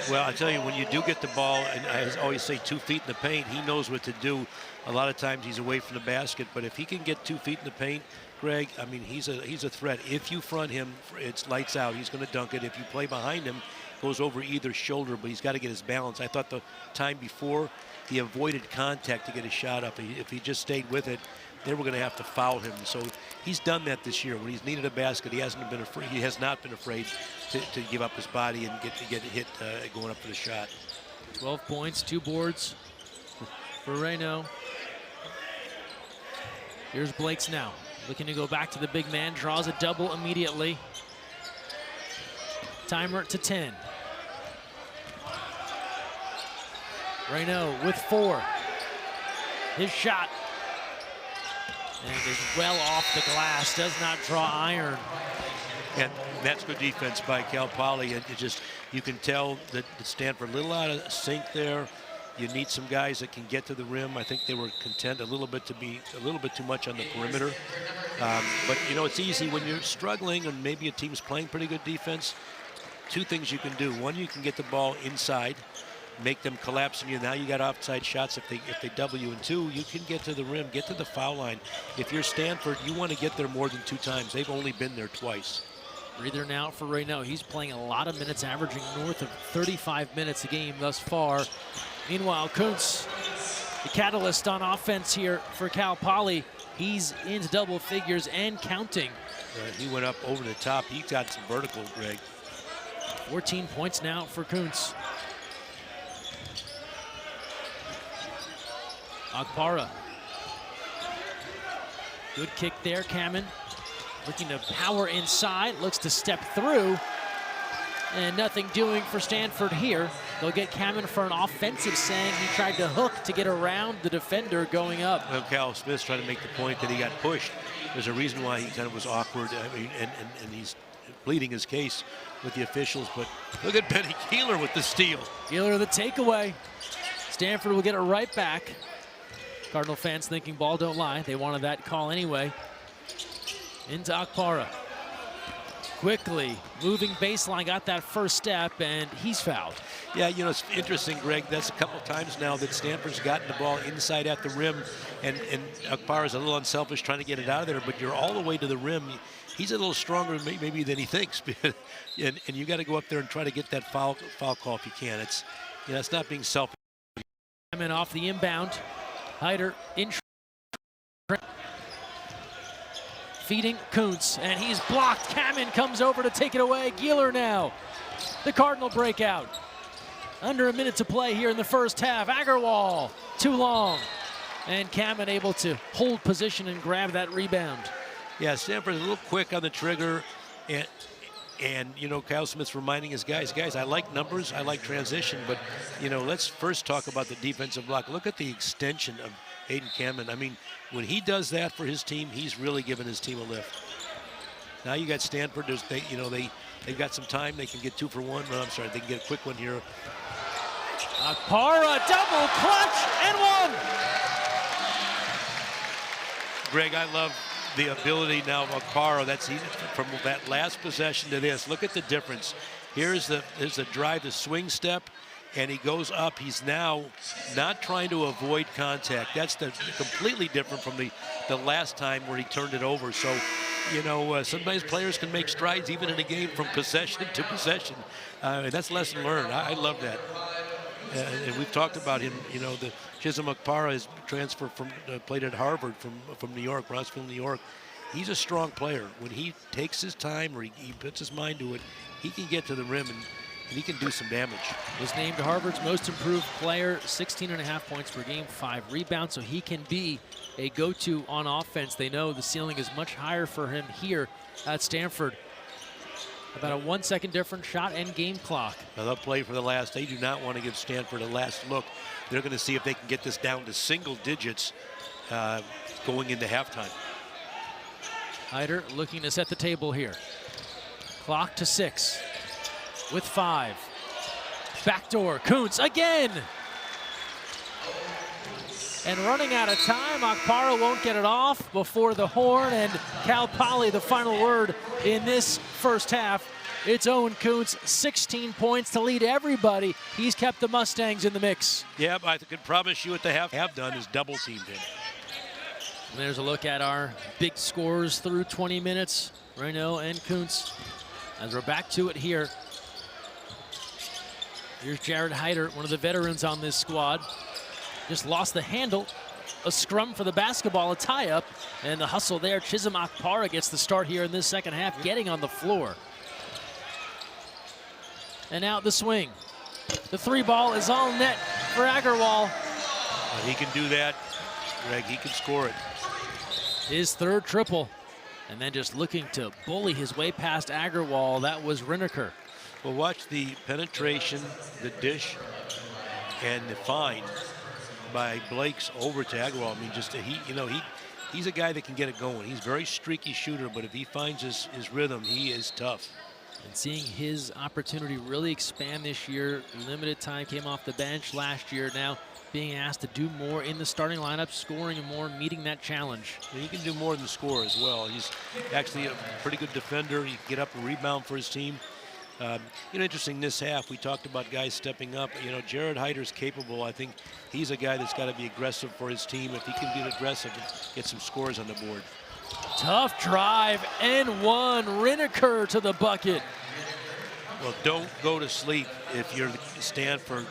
A: Well, I tell you, when you do get the ball, and I always say 2 feet in the paint, he knows what to do. A lot of times he's away from the basket, but if he can get 2 feet in the paint, Greg, I mean, he's a threat. If you front him, it's lights out. He's going to dunk it. If you play behind him, goes over either shoulder, but he's got to get his balance. I thought the time before, he avoided contact to get his shot up. If he just stayed with it, they were going to have to foul him. So he's done that this year. When he's needed a basket, he hasn't been afraid. He has not been afraid to give up his body and get hit going up for the shot.
B: 12 points, 2 boards for Raynaud. Here's Blakes now, looking to go back to the big man, draws a double immediately. Timer to 10. Raynaud with 4. His shot. And is well off the glass, does not draw iron.
A: And that's good defense by Cal Poly. It just, you can tell that Stanford a little out of sync there. You need some guys that can get to the rim. I think they were content a little bit too much on the perimeter. But you know, it's easy when you're struggling and maybe a team's playing pretty good defense. 2 things you can do. One, you can get the ball inside, make them collapse on you. Now you got offside shots if they double you. And 2, you can get to the rim, get to the foul line. If you're Stanford, you want to get there more than 2 times. They've only been there twice.
B: Breather now for Raynaud. He's playing a lot of minutes, averaging north of 35 minutes a game thus far. Meanwhile, Koonce, the catalyst on offense here for Cal Poly. He's into double figures and counting.
A: He went up over the top. He got some vertical, Greg.
B: 14 points now for Koonce. Agpara. Good kick there, Kamen. Looking to power inside, looks to step through. And nothing doing for Stanford here. They'll get Kamen for an offensive saying he tried to hook to get around the defender going up.
A: Well, Cal Smith's trying to make the point that he got pushed. There's a reason why he kind of was awkward. I mean, and he's pleading his case with the officials, but look at Benny Gealer with the steal.
B: Gealer the takeaway. Stanford will get it right back. Cardinal fans thinking ball don't lie. They wanted that call anyway. Into Agpara. Quickly moving baseline, got that first step, and he's fouled.
A: Yeah, you know, it's interesting, Greg. That's a couple times now that Stanford's gotten the ball inside at the rim, and Agpara's a little unselfish trying to get it out of there, but you're all the way to the rim. He's a little stronger maybe than he thinks, and you got to go up there and try to get that foul call if you can. It's, you know, it's not being selfish.
B: Off the inbound. Hyder in. feeding Koonce, and he's blocked. Kamen comes over to take it away. Gealer now. The Cardinal breakout. Under a minute to play here in the first half. Agarwal, too long. And Kamen able to hold position and grab that rebound.
A: Yeah, Stanford's a little quick on the trigger, and you know, Kyle Smith's reminding his guys, I like numbers, I like transition, but you know, let's first talk about the defensive block. Look at the extension of Aiden Kamen. I mean, when he does that for his team, he's really giving his team a lift. Now you got Stanford. They've got some time. They can get 2 for 1. No, I'm sorry, they can get a quick one here.
B: Akpara, double clutch and one.
A: Greg, I love the ability now of Akpara. That's from that last possession to this. Look at the difference. Here's the drive, the swing step, and he goes up. He's now not trying to avoid contact. That's completely different from the last time where he turned it over. So, you know, sometimes players can make strides even in a game from possession to possession. That's lesson learned. I love that. And we've talked about him, you know, the Chisholm Akpara is transferred from, played at Harvard from New York, Rossville, New York. He's a strong player. When he takes his time or he puts his mind to it, he can get to the rim and he can do some damage.
B: Was named Harvard's most improved player, 16.5 points per game, 5 rebounds, so he can be a go-to on offense. They know the ceiling is much higher for him here at Stanford. About a 1 second difference, shot and game clock.
A: Now they'll play for the last. They do not want to give Stanford a last look. They're going to see if they can get this down to single digits going into halftime.
B: Hyder looking to set the table here. Clock to 6 with 5. Backdoor, Koonce again. And running out of time, Akpara won't get it off before the horn, and Cal Poly, the final word in this first half. It's Owen Koonce, 16 points to lead everybody. He's kept the Mustangs in the mix.
A: Yeah, but I can promise you what they have done is double-teamed him.
B: And there's a look at our big scores through 20 minutes. Raynaud and Koonce, as we're back to it here. Here's Jared Hyder, one of the veterans on this squad. Just lost the handle. A scrum for the basketball, a tie-up, and the hustle there. Chisholm Akpara gets the start here in this second half, getting on the floor. And out the swing. The 3 ball is all net for Agarwal.
A: He can do that, Greg. He can score it.
B: His 3rd triple. And then just looking to bully his way past Agarwal. That was Raynaud.
A: Well, watch the penetration, the dish, and the find by Blakes over to Agarwal. I mean, he's a guy that can get it going. He's a very streaky shooter, but if he finds his rhythm, he is tough.
B: And seeing his opportunity really expand this year, limited time, came off the bench last year, now being asked to do more in the starting lineup, scoring and more, meeting that challenge.
A: And he can do more than score as well. He's actually a pretty good defender. He can get up and rebound for his team. Interesting this half, we talked about guys stepping up. You know, Jared Hyder's capable. I think he's a guy that's got to be aggressive for his team. If he can be aggressive and get some scores on the board.
B: Tough drive and one. Raynaud to the bucket.
A: Well, don't go to sleep if you're Stanford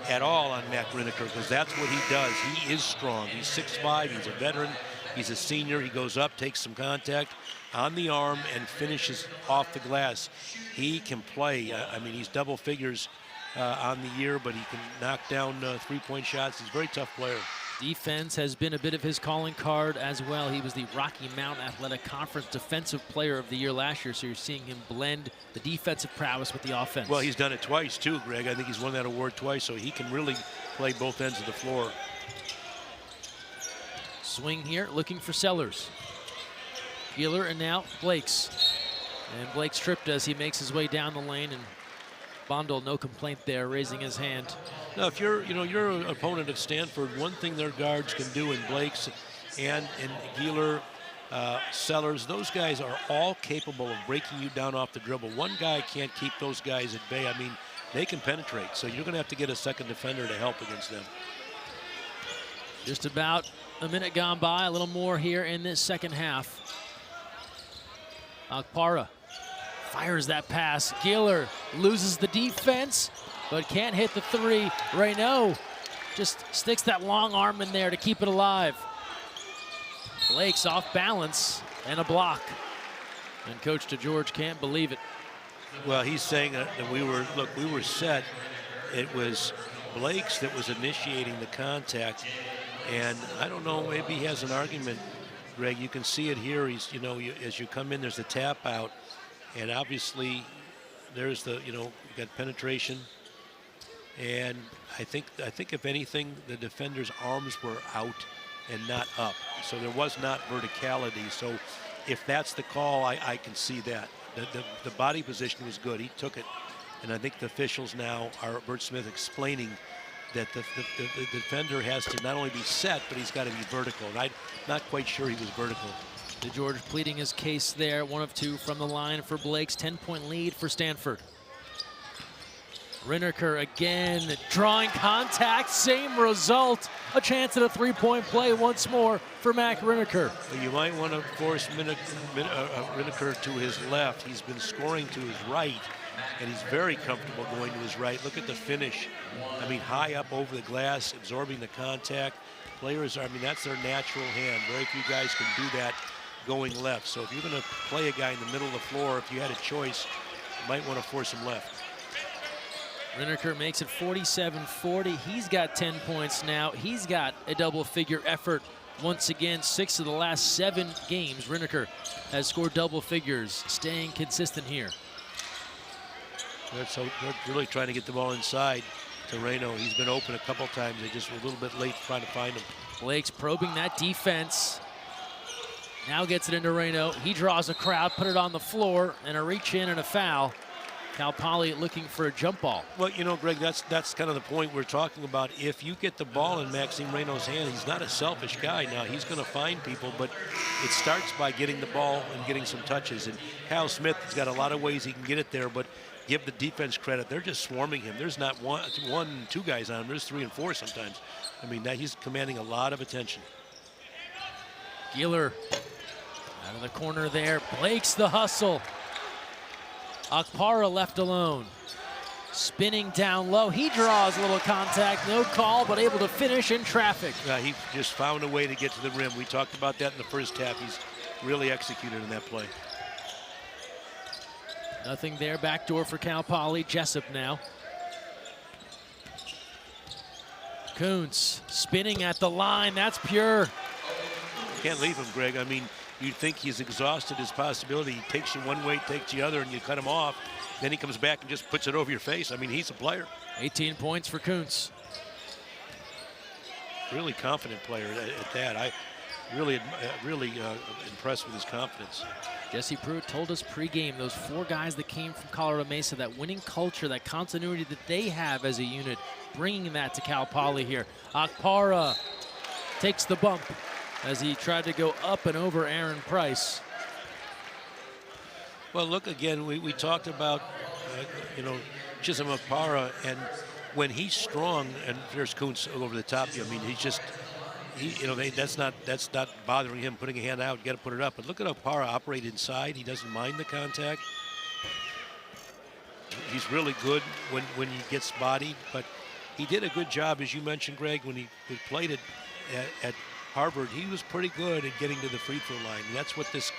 A: at all on Mac Raynaud, because that's what he does. He is strong. He's 6'5", he's a veteran, he's a senior. He goes up, takes some contact on the arm, and finishes off the glass. He can play. I mean, he's double figures on the year, but he can knock down 3-point shots. He's a very tough player.
B: Defense has been a bit of his calling card as well. He was the Rocky Mountain Athletic Conference Defensive Player of the Year last year, so you're seeing him blend the defensive prowess with the offense.
A: Well, he's done it twice too, Greg. I think he's won that award twice, so he can really play both ends of the floor.
B: Swing here, looking for Sellers. Gealer and now Blakes. And Blakes tripped as he makes his way down the lane, and Bondol, no complaint there, raising his hand.
A: Now, if you're an opponent of Stanford, one thing their guards can do, in Blakes and Gealer, Sellers, those guys are all capable of breaking you down off the dribble. One guy can't keep those guys at bay. I mean, they can penetrate, so you're going to have to get a second defender to help against them.
B: Just about a minute gone by, a little more here in this second half. Akpara fires that pass. Gealer loses the defense, but can't hit the 3. Raynaud just sticks that long arm in there to keep it alive. Blakes off balance, and a block. And Coach DeGeorge can't believe it.
A: Well, he's saying that we were set. It was Blakes that was initiating the contact, and I don't know, maybe he has an argument, Greg. You can see it here. He's, as you come in, there's a tap out, and obviously there's the, you got penetration, and I think if anything, the defender's arms were out and not up, so there was not verticality. So if that's the call, I can see that. The body position was good. He took it. And I think the officials now are, Bert Smith, explaining that the defender has to not only be set, but he's got to be vertical. And I'm not quite sure he was vertical.
B: DeGeorge pleading his case there. 1 of 2 from the line for Blakes. 10-point lead for Stanford. Raynaud again drawing contact. Same result. A chance at a 3-point play once more for Mac Raynaud.
A: You might want to force Raynaud to his left. He's been scoring to his right, and he's very comfortable going to his right. Look at the finish. I mean, high up over the glass, absorbing the contact. Players are, that's their natural hand. Very few guys can do that going left. So if you're going to play a guy in the middle of the floor, if you had a choice, you might want to force him left.
B: Raynaud makes it 47-40. He's got 10 points now. He's got a double-figure effort once again. 6 of the last 7 games, Raynaud has scored double figures, staying consistent here.
A: So they're really trying to get the ball inside to Raynaud. He's been open a couple times. They just were a little bit late trying to find him.
B: Blakes probing that defense. Now gets it into Raynaud. He draws a crowd, put it on the floor, and a reach in and a foul. Cal Poly looking for a jump ball.
A: Well, Greg, that's kind of the point we're talking about. If you get the ball in Maxime Raynaud's hand, he's not a selfish guy. Now, he's going to find people, but it starts by getting the ball and getting some touches. And Kyle Smith has got a lot of ways he can get it there, but give the defense credit. They're just swarming him. There's not one, 2 guys on him. There's 3 and 4 sometimes. He's commanding a lot of attention.
B: Gealer out of the corner there. Blakes the hustle. Akpara left alone. Spinning down low. He draws a little contact. No call, but able to finish in traffic.
A: Yeah, he just found a way to get to the rim. We talked about that in the first half. He's really executed in that play.
B: Nothing there. Backdoor for Cal Poly. Jessup now. Koonce spinning at the line. That's pure.
A: Can't leave him, Greg. You'd think he's exhausted his possibility. He takes you one way, takes the other, and you cut him off. Then he comes back and just puts it over your face. He's a player.
B: 18 points for Koonce.
A: Really confident player at that. I really impressed with his confidence.
B: Jesse Pruitt told us pregame, those 4 guys that came from Colorado Mesa, that winning culture, that continuity that they have as a unit, bringing that to Cal Poly here. Akpara takes the bump as he tried to go up and over Aaron Price.
A: Well, look again, we talked about, Chisholm Akpara, and when he's strong, and there's Koonce over the top, he's just, that's not bothering him, putting a hand out, you got to put it up. But look at Akpara operate inside. He doesn't mind the contact. He's really good when he gets bodied, but he did a good job, as you mentioned, Greg, when he played it at Harvard. He was pretty good at getting to the free throw line. And that's what this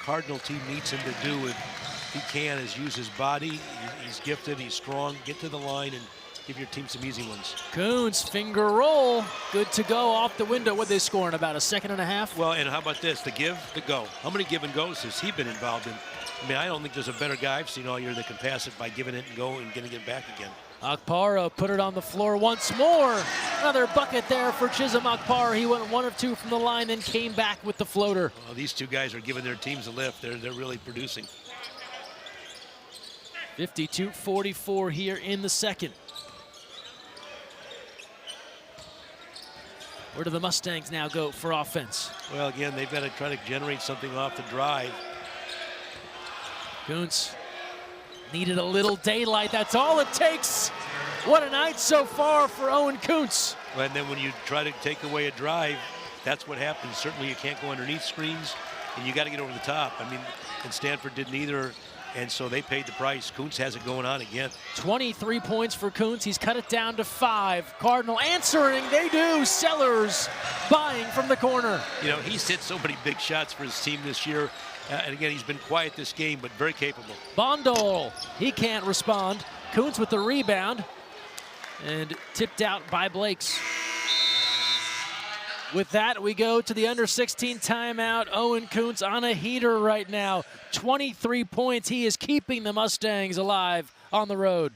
A: Cardinal team needs him to do if he can, is use his body. He's gifted, he's strong. Get to the line and give your team some easy ones.
B: Koonce, finger roll. Good to go off the window. What they score in about a second and a half?
A: Well, and how about this? The give, the go. How many give and goes has he been involved in? I don't think there's a better guy I've seen all year that can pass it by giving it and go and getting it back again.
B: Akpara put it on the floor once more. Another bucket there for Chisholm Akpara. He went 1 of 2 from the line, then came back with the floater.
A: Well, these 2 guys are giving their teams a lift. They're really producing.
B: 52-44 here in the second. Where do the Mustangs now go for offense?
A: Well, again, they've got to try to generate something off the drive.
B: Koonce needed a little daylight. That's all it takes. What a night so far for Owen Koonce.
A: And then when you try to take away a drive, that's what happens. Certainly you can't go underneath screens, and you got to get over the top. And Stanford didn't either. And so they paid the price. Koonce has it going on again.
B: 23 points for Koonce. He's cut it down to 5. Cardinal answering. They do. Sellers buying from the corner.
A: You know, he's hit so many big shots for his team this year. And again, he's been quiet this game, but very capable.
B: Bondol, he can't respond. Koonce with the rebound. And tipped out by Blakes. With that, we go to the under 16 timeout. Owen Koonce on a heater right now. 23 points. He is keeping the Mustangs alive on the road.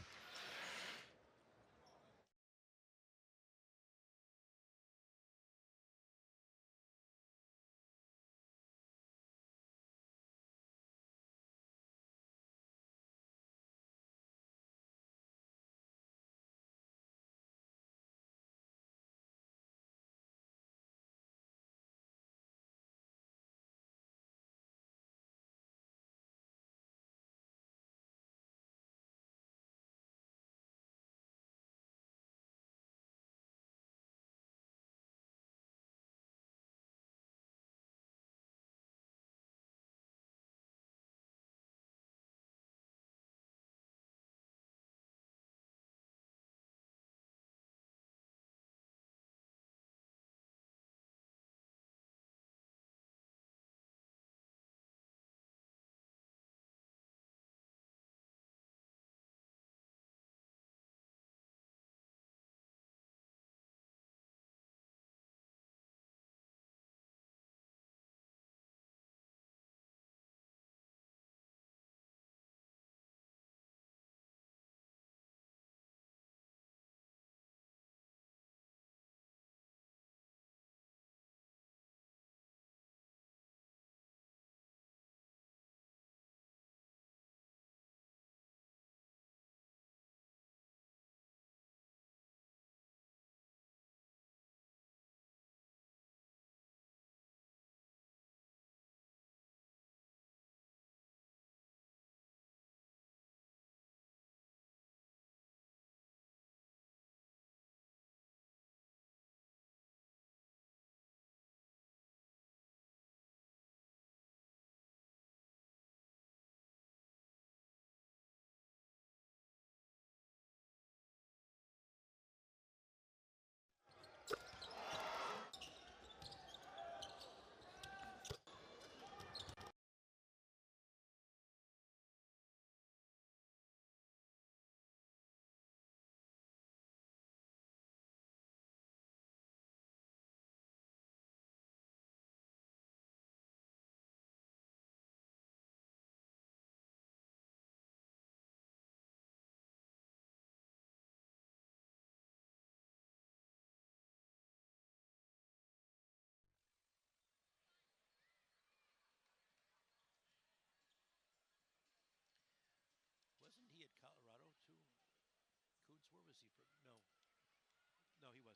A: Wasn't he at Colorado too? Koonce, where was he from? No. No, he wasn't there.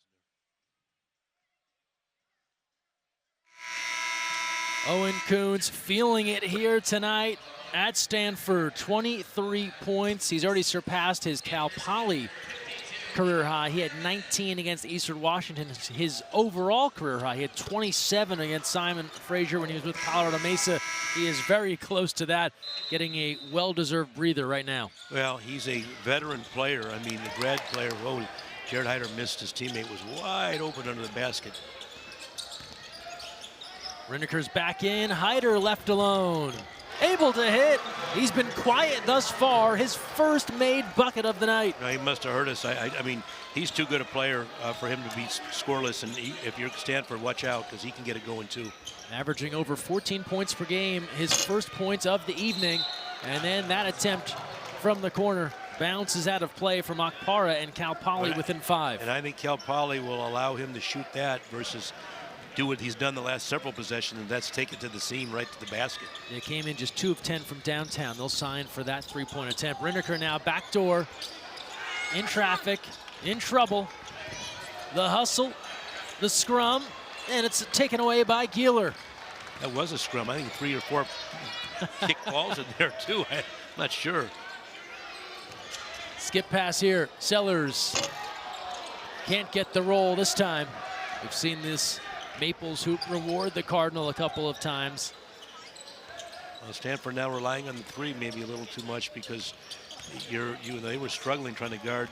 B: Owen Koonce feeling it here tonight at Stanford. 23 points. He's already surpassed his Cal Poly career high. He had 19 against Eastern Washington. His overall career high. He had 27 against Simon Fraser when he was with Colorado Mesa. He is very close to that, getting a well-deserved breather right now.
A: Well, he's a veteran player. I mean, the grad player, whoa, Jared Hyder missed. His teammate was wide open under the basket.
B: Rinneker's back in. Hyder left alone. Able to hit. He's been quiet thus far. His first made bucket of the night.
A: No, he must have hurt us. I mean, he's too good a player for him to be scoreless. And if you're Stanford, watch out, because he can get it going too.
B: Averaging over 14 points per game. His first points of the evening. And then that attempt from the corner bounces out of play from Okpara, and Cal Poly within 5.
A: And I think Cal Poly will allow him to shoot that versus do what he's done the last several possessions, and that's take it to the seam, right to the basket.
B: They came in just 2 of 10 from downtown. They'll sign for that 3-point attempt. Rinneker now backdoor, in traffic, in trouble. The hustle, the scrum, and it's taken away by Gealer.
A: That was a scrum. I think 3 or 4 kick balls in there too. I'm not sure.
B: Skip pass here. Sellers can't get the roll this time. We've seen this Maples hoop reward the Cardinal a couple of times.
A: Well, Stanford now relying on the three maybe a little too much because they were struggling trying to guard.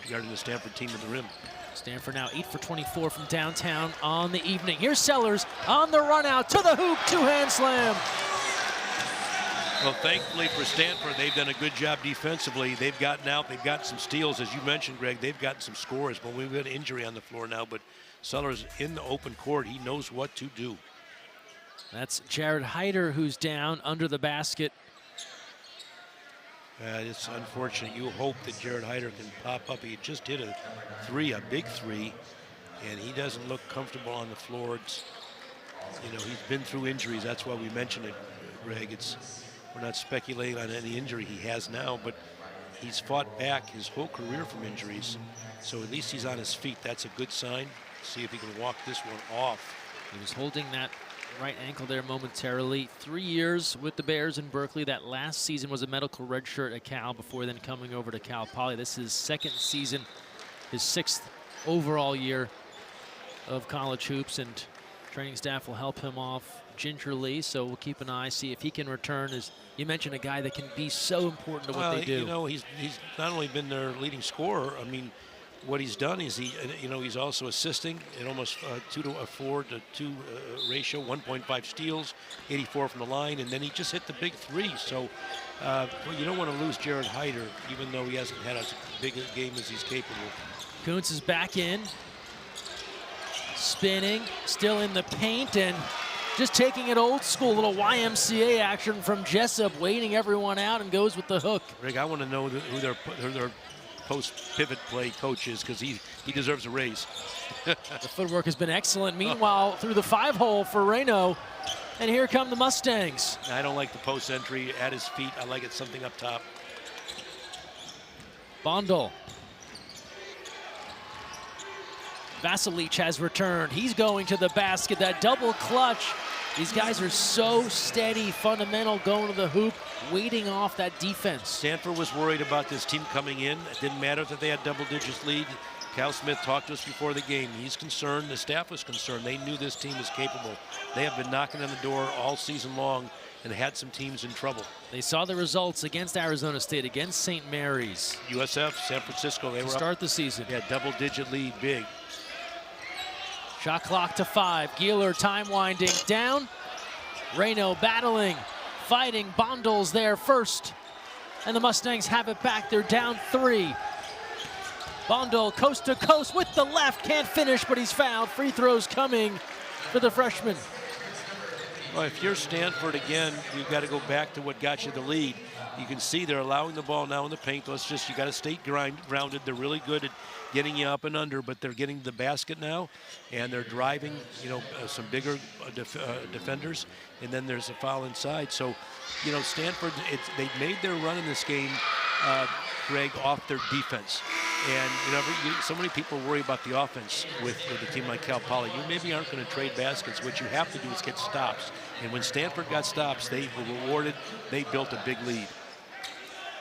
A: Guarding the Stanford team at the rim.
B: Stanford now 8 for 24 from downtown on the evening. Here's Sellers on the run out to the hoop, two-hand slam.
A: Well, thankfully for Stanford, they've done a good job defensively. They've gotten out, they've got some steals, as you mentioned, Greg. They've gotten some scores, but we've got an injury on the floor now. But Sellers in the open court, he knows what to do.
B: That's Jared Hyder who's down under the basket.
A: It's unfortunate. You hope that Jared Hyder can pop up. He just hit a three, a big three, and he doesn't look comfortable on the floor. He's been through injuries. That's why we mentioned it, Greg. We're not speculating on any injury he has now, but he's fought back his whole career from injuries. So at least he's on his feet. That's a good sign. See if he can walk this one off.
B: He was holding that right ankle there momentarily. 3 years with the Bears in Berkeley. That last season was a medical redshirt at Cal before then coming over to Cal Poly. This is his second season, his 6th overall year of college hoops, and training staff will help him off gingerly, so we'll keep an eye, see if he can return. As you mentioned, a guy that can be so important to what they do.
A: He's not only been their leading scorer. I mean, what he's done is he's also assisting in almost 2-4 to 2 ratio, 1.5 steals, 84 from the line, and then he just hit the big three. So you don't want to lose Jared Hyder, even though he hasn't had as big a game as he's capable.
B: Koonce is back in, spinning, still in the paint, and just taking it old school, little YMCA action from Jessup, waiting everyone out, and goes with the hook.
A: Rick, I want to know who their post-pivot play coach is, because he deserves a raise.
B: The footwork has been excellent. Meanwhile, through the 5-hole for Raynaud, and here come the Mustangs.
A: I don't like the post entry at his feet. I like it something up top.
B: Bondel. Vasilic has returned. He's going to the basket. That double clutch. These guys are so steady, fundamental, going to the hoop, waiting off that defense.
A: Stanford was worried about this team coming in. It didn't matter that they had double digits lead. Cal Smith talked to us before the game. He's concerned. The staff was concerned. They knew this team was capable. They have been knocking on the door all season long and had some teams in trouble.
B: They saw the results against Arizona State, against St. Mary's.
A: USF, San Francisco, they were
B: to start the season.
A: Yeah, double-digit lead, big.
B: Shot clock to 5. Gealer time winding down. Raynaud battling, fighting. Bondel's there first. And the Mustangs have it back. They're down 3. Bondel coast to coast with the left. Can't finish, but he's fouled. Free throws coming for the freshman.
A: Well, if you're Stanford again, you've got to go back to what got you the lead. You can see they're allowing the ball now in the paint. You got to stay grounded. They're really good at getting you up and under, but they're getting to the basket now, and they're driving, some bigger defenders, and then there's a foul inside. So, Stanford, they made their run in this game, Greg, off their defense. And so many people worry about the offense with a team like Cal Poly. You maybe aren't going to trade baskets. What you have to do is get stops. And when Stanford got stops, they were rewarded. They built a big lead.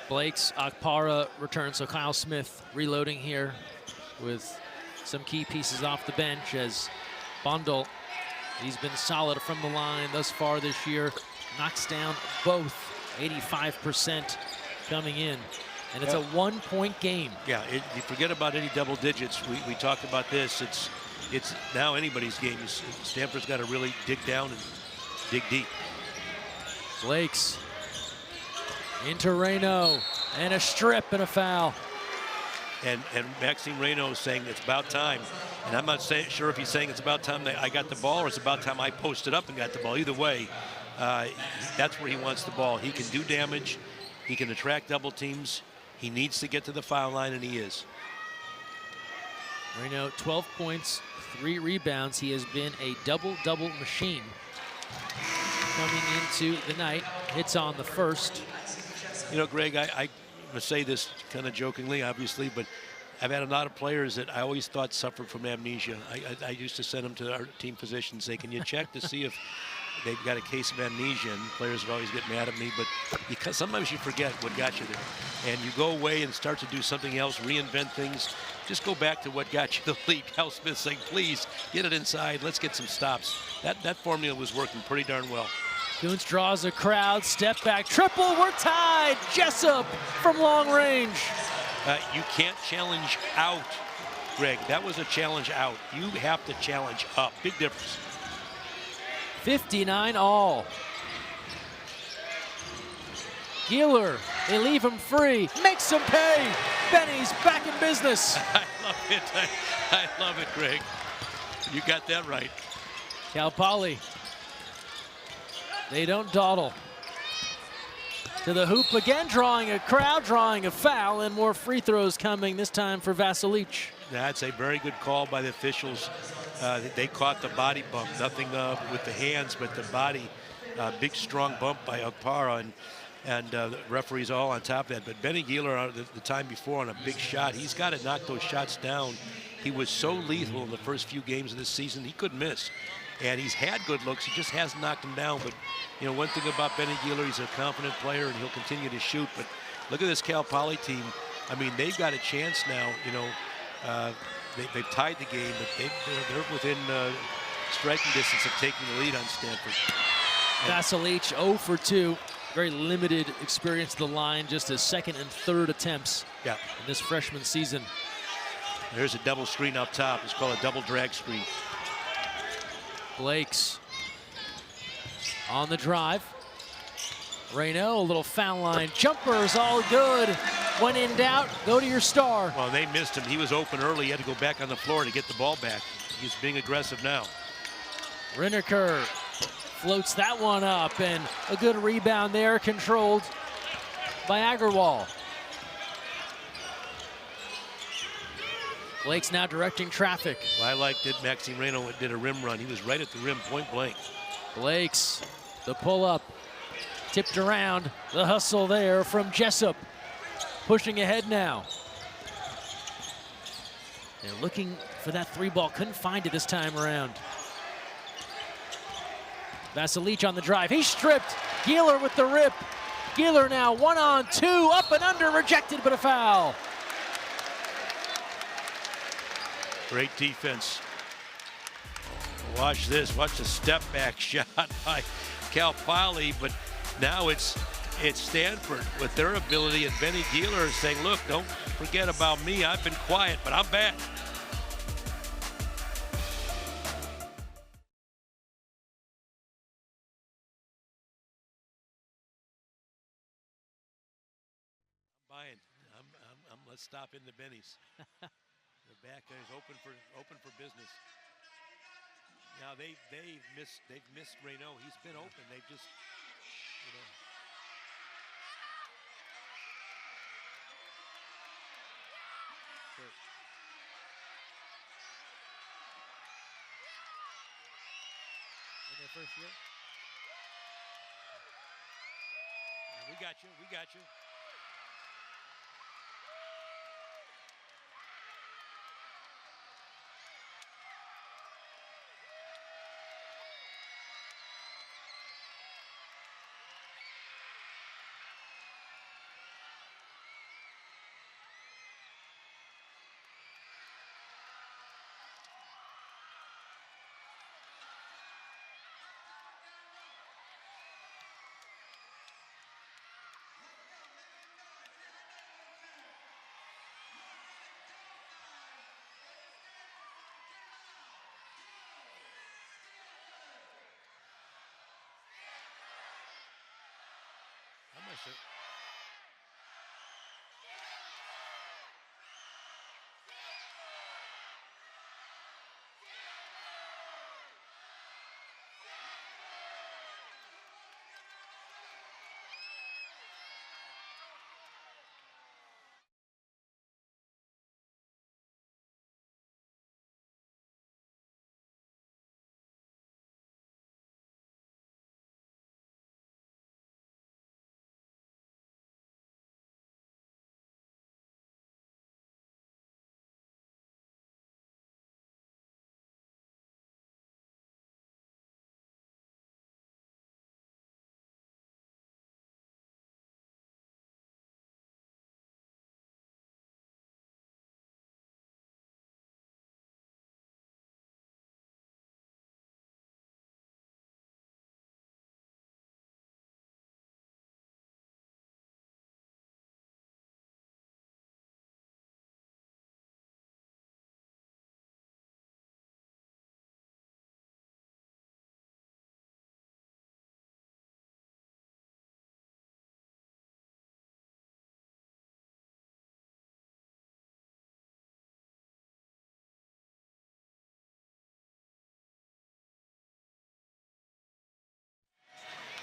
B: Blakes, Akpara returns, so Kyle Smith reloading here with some key pieces off the bench as Bondel, he's been solid from the line thus far this year, knocks down both, 85% coming in. And it's a 1-point game.
A: Yeah, you forget about any double digits. We talked about this. It's now anybody's game. Stanford's got to really dig down and dig deep.
B: Blakes into Raynaud, and a strip and a foul.
A: And Maxime Raynaud saying it's about time. And I'm not sure if he's saying it's about time that I got the ball or it's about time I posted up and got the ball. Either way, that's where he wants the ball. He can do damage. He can attract double teams. He needs to get to the foul line, and he is.
B: Raynaud, 12 points, 3 rebounds. He has been a double-double machine coming into the night. Hits on the first.
A: Greg, I'm going to say this kind of jokingly, obviously, but I've had a lot of players that I always thought suffered from amnesia. I used to send them to our team physicians, say, can you check to see if they've got a case of amnesia, and players would always get mad at me, but because sometimes you forget what got you there. And you go away and start to do something else, reinvent things. Just go back to what got you the lead. Hal Smith saying, please, get it inside. Let's get some stops. That formula was working pretty darn well.
B: Koonce draws a crowd, step back, triple, we're tied. Jessup from long range.
A: You can't challenge out, Greg. That was a challenge out. You have to challenge up. Big difference.
B: 59 all. Gealer, they leave him free, makes him pay. Benny's back in business.
A: I love it. I love it, Greg. You got that right.
B: Cal Poly. They don't dawdle. To the hoop again, drawing a crowd, drawing a foul, and more free throws coming, this time for Vasilic.
A: That's a very good call by the officials. They caught the body bump, nothing with the hands, but the body. Big, strong bump by Okpara, and the referees all on top of that. But Benny Gealer, the time before, on a big shot, he's got to knock those shots down. He was so lethal in the first few games of this season, he couldn't miss. And he's had good looks, he just hasn't knocked them down. But, you know, one thing about Benny Gealer, he's a confident player, and he'll continue to shoot. But look at this Cal Poly team. I mean, they've got a chance now, you know. They've tied the game, but they're within striking distance of taking the lead on Stanford.
B: Vasilic 0 for 2. Very limited experience at the line, just his second and third attempts in this freshman season.
A: There's a double screen up top. It's called a double drag screen.
B: Blakes on the drive. Raynaud, a little foul line. Jumpers all good. When in doubt, go to your star.
A: Well, they missed him. He was open early. He had to go back on the floor to get the ball back. He's being aggressive now.
B: Rineker floats that one up, and a good rebound there, controlled by Agarwal. Blake's now directing traffic.
A: Well, I liked it. Maxime Raynaud did a rim run. He was right at the rim, point blank.
B: Blakes, the pull-up, tipped around. The hustle there from Jessup. Pushing ahead now. They're looking for that three ball. Couldn't find it this time around. Vasilic on the drive. He's stripped. Gealer with the rip. Gealer now 1-on-2. Up and under. Rejected, but a foul.
A: Great defense. Watch this. Watch the step back shot by Cal Poly. But now it's Stanford with their ability, and Benny Gealer is saying, look, don't forget about me. I've been quiet, but I'm back. I'm buying. Let's stop in the Bennies. The back is open for business. Now they've missed Raynaud. He's been open. They've just, you know. Sure. In their first year. We got you. We got you. How much?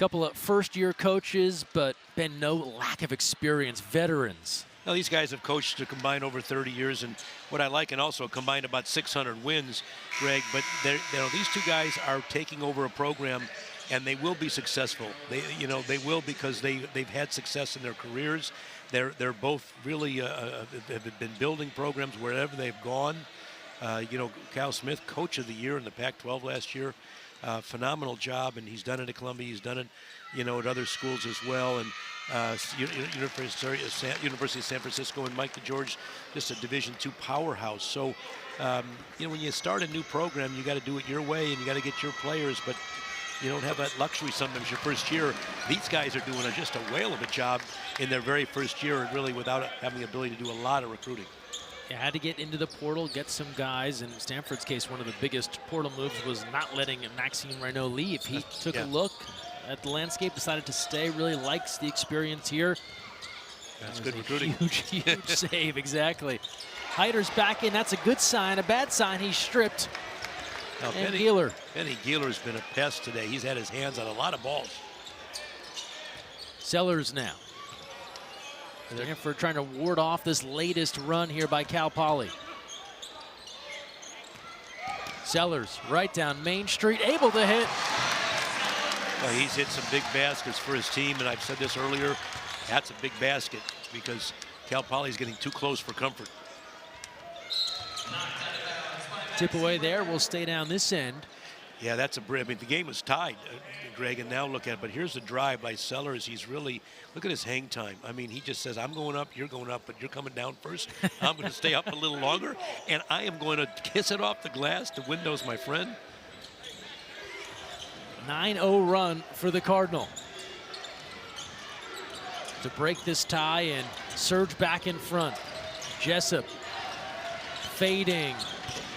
B: Couple of first-year coaches, but been no lack of experience, veterans.
A: Now, these guys have coached to combine over 30 years, and what I like, and also combined about 600 wins, Greg. But these two guys are taking over a program, and they will be successful. They will, because they've had success in their careers. They're both really have been building programs wherever they've gone. Cal Smith, Coach of the Year in the Pac-12 last year. Phenomenal job, and he's done it at Columbia. He's done it, at other schools as well. And University of San Francisco, and Mike DeGeorge, just a Division II powerhouse. So, when you start a new program, you got to do it your way, and you got to get your players. But you don't have that luxury sometimes your first year. These guys are doing just a whale of a job in their very first year, and really without having the ability to do a lot of recruiting.
B: You had to get into the portal, get some guys. In Stanford's case, one of the biggest portal moves was not letting Maxime Raynaud leave. He took a look at the landscape, decided to stay, really likes the experience here.
A: That's good recruiting.
B: Huge save, exactly. Hyder's back in, that's a good sign. A bad sign, he's stripped.
A: Now,
B: and Gealer.
A: Benny Gealer's been a pest today. He's had his hands on a lot of balls.
B: Sellers now. Stanford trying to ward off this latest run here by Cal Poly. Sellers right down Main Street, able to hit.
A: Well, he's hit some big baskets for his team, and I've said this earlier, that's a big basket because Cal Poly's getting too close for comfort.
B: Tip away there, will stay down this end.
A: Yeah, that's I mean, the game was tied, Greg, and now look at it. But here's the drive by Sellers. He's really, look at his hang time. I mean, he just says, I'm going up, you're going up, but you're coming down first. I'm going to stay up a little longer, and I am going to kiss it off the glass. The window's my friend.
B: 9-0 run for the Cardinal. To break this tie and surge back in front. Jessup fading.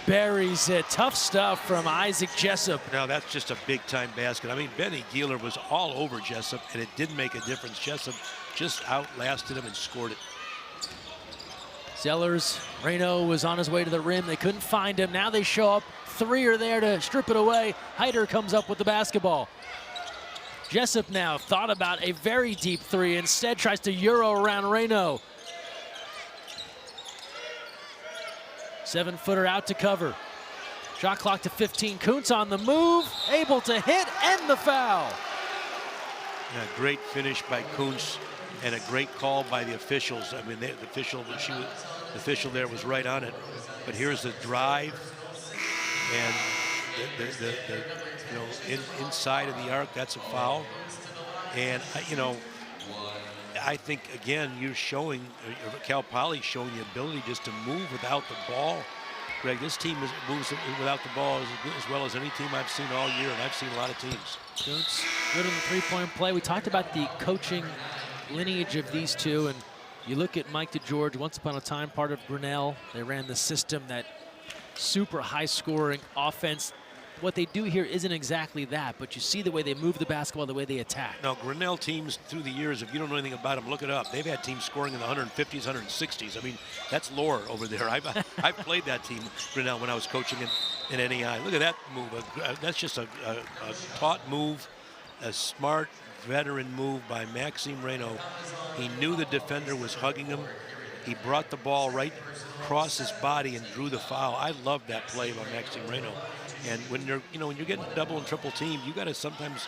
B: Buries it. Tough stuff from Isaac Jessup.
A: Now that's just a big-time basket. I mean, Benny Gealer was all over Jessup, and it didn't make a difference. Jessup just outlasted him and scored it.
B: Sellers, Raynaud was on his way to the rim. They couldn't find him. Now they show up. Three are there to strip it away. Hyder comes up with the basketball. Jessup now thought about a very deep three. Instead tries to Euro around Raynaud. 7-footer out to cover. Shot clock to 15. Koonce on the move, able to hit and the foul.
A: Yeah, great finish by Koonce and a great call by the officials. I mean, the official there was right on it. But here's the drive, and inside of the arc, that's a foul. And I think, again, you're showing, Cal Poly showing the ability just to move without the ball. Greg, this team moves without the ball as well as any team I've seen all year, and I've seen a lot of teams.
B: Koonce good in the three-point play. We talked about the coaching lineage of these two, and you look at Mike DeGeorge, once upon a time part of Grinnell. They ran the system, that super high-scoring offense. What they do here isn't exactly that, but you see the way they move the basketball, the way they attack.
A: Now, Grinnell teams through the years, if you don't know anything about them, look it up. They've had teams scoring in the 150s, 160s. I mean, that's lore over there. I've played that team, Grinnell, when I was coaching in NEI. Look at that move. That's just a taught move, a smart veteran move by Maxime Raynaud. He knew the defender was hugging him. He brought the ball right across his body and drew the foul. I love that play by Maxime Raynaud. And when you're getting double and triple team, you got to sometimes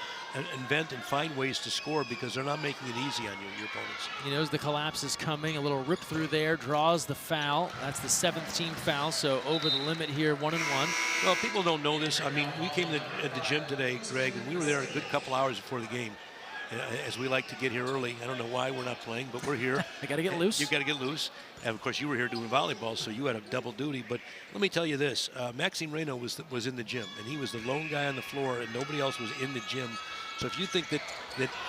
A: invent and find ways to score because they're not making it easy on your opponents.
B: He knows the collapse is coming. A little rip through there, draws the foul. That's the 7th team foul, so over the limit here, 1-1.
A: Well, people don't know this. I mean, we came at the gym today, Greg, and we were there a good couple hours before the game. As we like to get here early. I don't know why we're not playing, but we're here.
B: I got to get loose.
A: You got to get loose. And of course, you were here doing volleyball, so you had a double duty. But let me tell you this: Maxime Raynaud was in the gym, and he was the lone guy on the floor, and nobody else was in the gym. So if you think that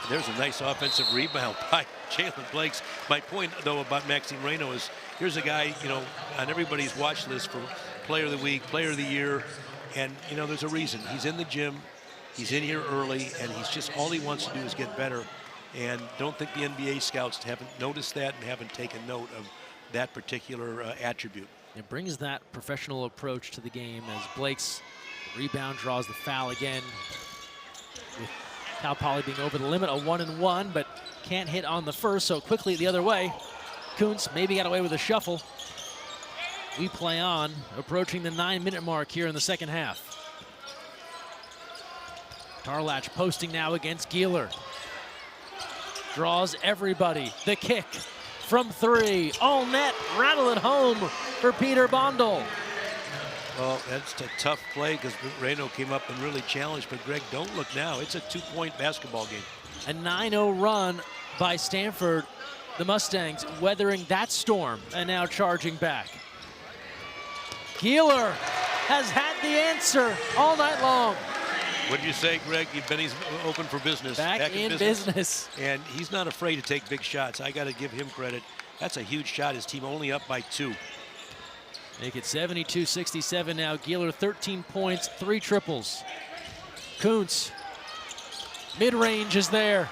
A: there's a nice offensive rebound by Jaylen Blakes, my point though about Maxime Raynaud is here's a guy on everybody's watch list for Player of the Week, Player of the Year, and there's a reason he's in the gym. He's in here early, and he's just, all he wants to do is get better. And don't think the NBA scouts haven't noticed that and haven't taken note of that particular attribute.
B: It brings that professional approach to the game as Blakes rebound, draws the foul again with Cal Poly being over the limit, a 1-and-1, but can't hit on the first, so quickly the other way. Koonce maybe got away with a shuffle. We play on, approaching the 9-minute mark here in the second half. Tarlach posting now against Gealer. Draws everybody. The kick from 3. All net, rattle it home for Peter Bondel.
A: Well, that's a tough play because Raynaud came up and really challenged, but Greg, don't look now. It's a 2-point basketball game.
B: A 9-0 run by Stanford. The Mustangs weathering that storm and now charging back. Gealer has had the answer all night long.
A: What did you say, Greg? Benny's open for business.
B: Back in business.
A: And he's not afraid to take big shots. I got to give him credit. That's a huge shot. His team only up by 2.
B: Make it 72-67 now. Gealer 13 points, 3 triples. Koonce, mid-range is there.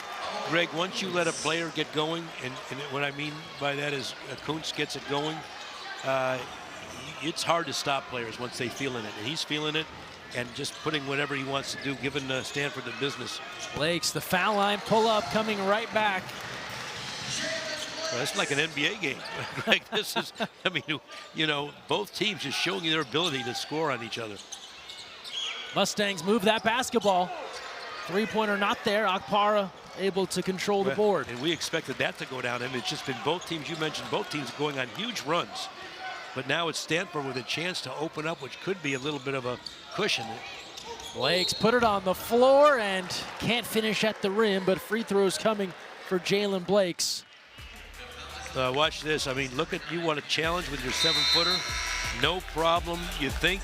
A: Greg, once you let a player get going, and what I mean by that is Koonce gets it going, it's hard to stop players once they feeling it. And he's feeling it and just putting whatever he wants to do, giving Stanford the business.
B: Blakes, the foul line pull-up coming right back.
A: Well, it's like an NBA game. Greg, this is, I mean, you know, both teams just showing you their ability to score on each other.
B: Mustangs move that basketball. 3-pointer not there. Akpara able to control the board.
A: And we expected that to go down. I mean, it's just been both teams, you mentioned both teams going on huge runs. But now it's Stanford with a chance to open up, which could be a little bit of a cushion.
B: Blakes put it on the floor and can't finish at the rim, but free throws coming for Jaylen Blakes.
A: Watch this. I mean, look at, you want to challenge with your 7-footer. No problem, you think.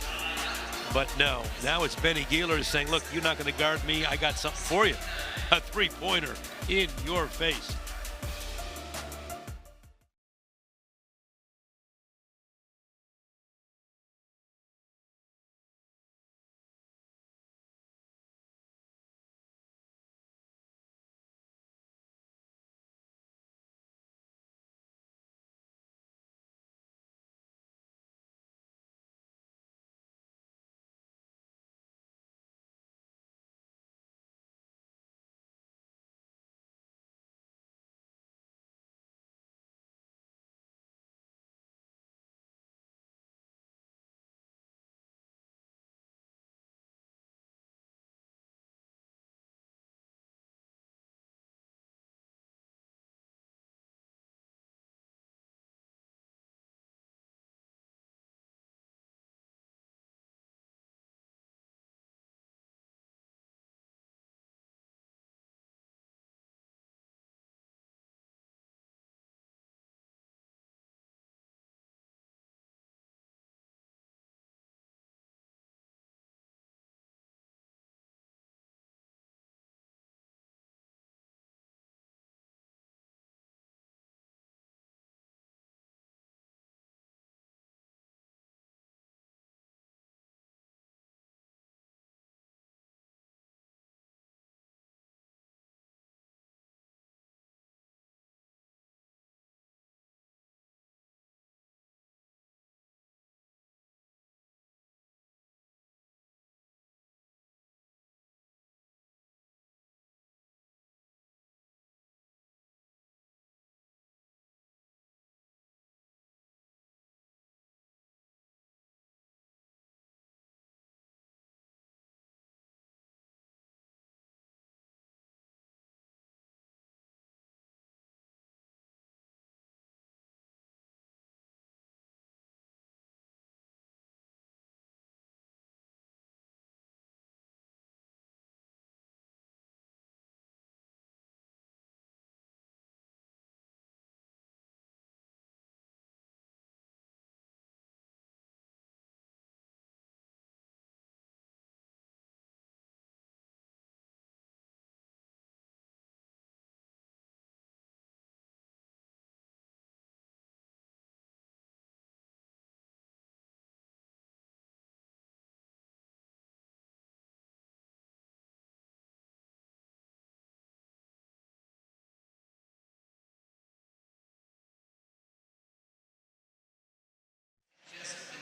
A: But no, now it's Benny Gealer saying, look, you're not going to guard me. I got something for you. A 3-pointer in your face.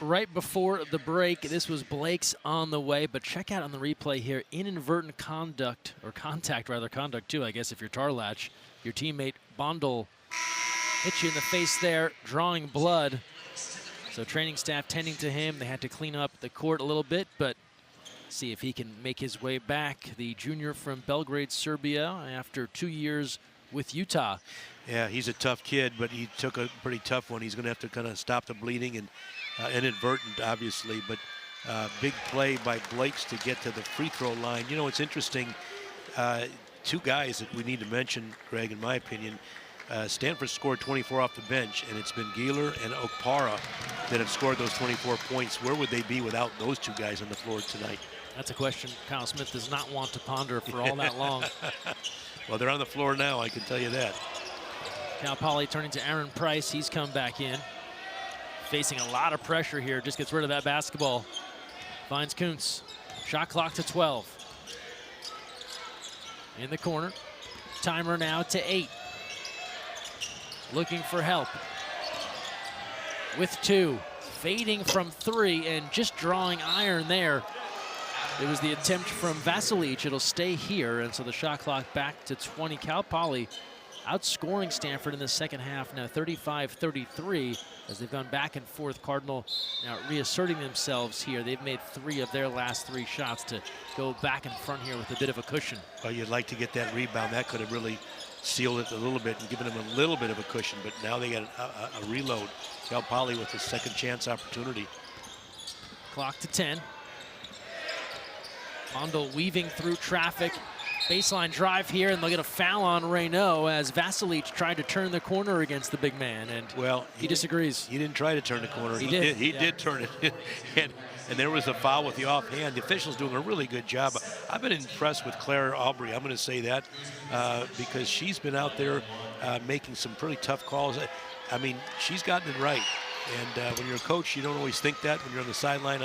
B: right before the break. This was Blakes on the way, but check out on the replay here, inadvertent contact too, I guess, if you're Tarlatch. Your teammate Bondel hit you in the face there, drawing blood. So training staff tending to him. They had to clean up the court a little bit, but see if he can make his way back. The junior from Belgrade, Serbia, after 2 years with Utah.
A: Yeah, he's a tough kid, but he took a pretty tough one. He's going to have to kind of stop the bleeding, and inadvertent, obviously, but big play by Blakes to get to the free throw line. You know, it's interesting. Two guys that we need to mention, Greg, in my opinion. Stanford scored 24 off the bench, and it's been Gealer and Okpara that have scored those 24 points. Where would they be without those two guys on the floor tonight?
B: That's a question Kyle Smith does not want to ponder for all that long.
A: Well, they're on the floor now, I can tell you that.
B: Cal Poly turning to Aaron Price. He's come back in. Facing a lot of pressure here. Just gets rid of that basketball. Finds Koonce. Shot clock to 12. In the corner. Timer now to 8. Looking for help. With 2. Fading from 3 and just drawing iron there. It was the attempt from Vasilic. It'll stay here, and so the shot clock back to 20. Cal Poly outscoring Stanford in the second half now 35-33 as they've gone back and forth. Cardinal now reasserting themselves here. They've made 3 of their last 3 shots to go back in front here with a bit of a cushion.
A: Well, you'd like to get that rebound. That could have really sealed it a little bit and given them a little bit of a cushion, but now they got a reload. Cal Poly with a second chance opportunity.
B: Clock to 10. Mondo weaving through traffic. Baseline drive here, and they'll get a foul on Raynaud as Vasilic tried to turn the corner against the big man, and
A: well,
B: he disagrees.
A: He didn't try to turn the corner.
B: He
A: did turn it, and there was a foul with the offhand. The official's doing a really good job. I've been impressed with Claire Aubrey. I'm going to say that because she's been out there making some pretty tough calls. I mean, she's gotten it right. And when you're a coach, you don't always think that when you're on the sideline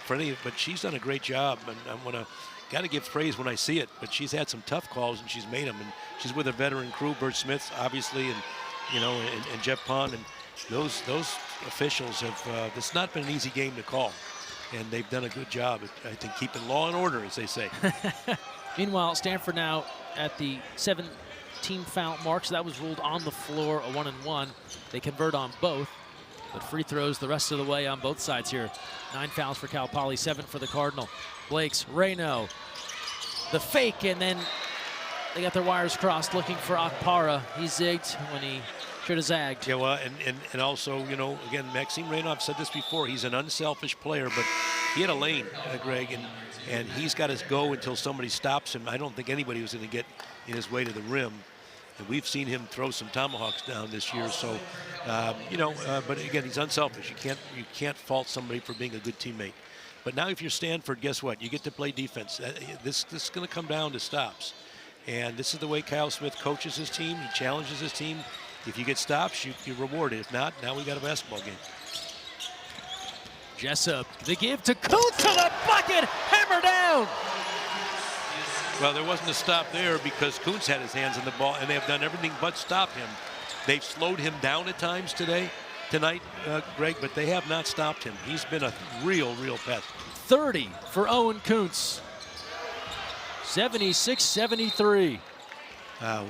A: for any, but she's done a great job, and I'm going to got to give praise when I see it, but she's had some tough calls and she's made them, and she's with a veteran crew, Bert Smith, obviously, and you know, and Jeff Pond, and those officials have. It's not been an easy game to call, and they've done a good job, I think, keeping law and order, as they say.
B: Meanwhile, Stanford now at the 17 foul mark, so that was ruled on the floor, a 1-and-1. They convert on both, but free throws the rest of the way on both sides here. 9 fouls for Cal Poly, 7 for the Cardinal. Blakes, Raynaud, the fake, and then they got their wires crossed looking for Okpara. He zigged when he should have zagged.
A: Yeah, well, and also, you know, again, Maxime Raynaud, I've said this before, he's an unselfish player, but he had a lane, Greg, and he's got to go until somebody stops him. I don't think anybody was going to get in his way to the rim. And we've seen him throw some tomahawks down this year, so you know. But again, he's unselfish. You can't fault somebody for being a good teammate. But now, if you're Stanford, guess what? You get to play defense. This is going to come down to stops, and this is the way Kyle Smith coaches his team. He challenges his team. If you get stops, you're rewarded. If not, now we got a basketball game.
B: Jessup, the give to Koonce to the bucket, hammer down.
A: Well, there wasn't a stop there because Koonce had his hands on the ball, and they have done everything but stop him. They've slowed him down at times tonight, Greg, but they have not stopped him. He's been a real pest.
B: 30 for Owen Koonce. 76-73.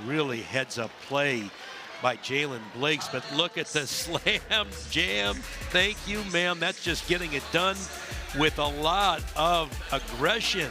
A: Really heads-up play by Jaylen Blakes, but look at the slam jam. Thank you, ma'am. That's just getting it done with a lot of aggression.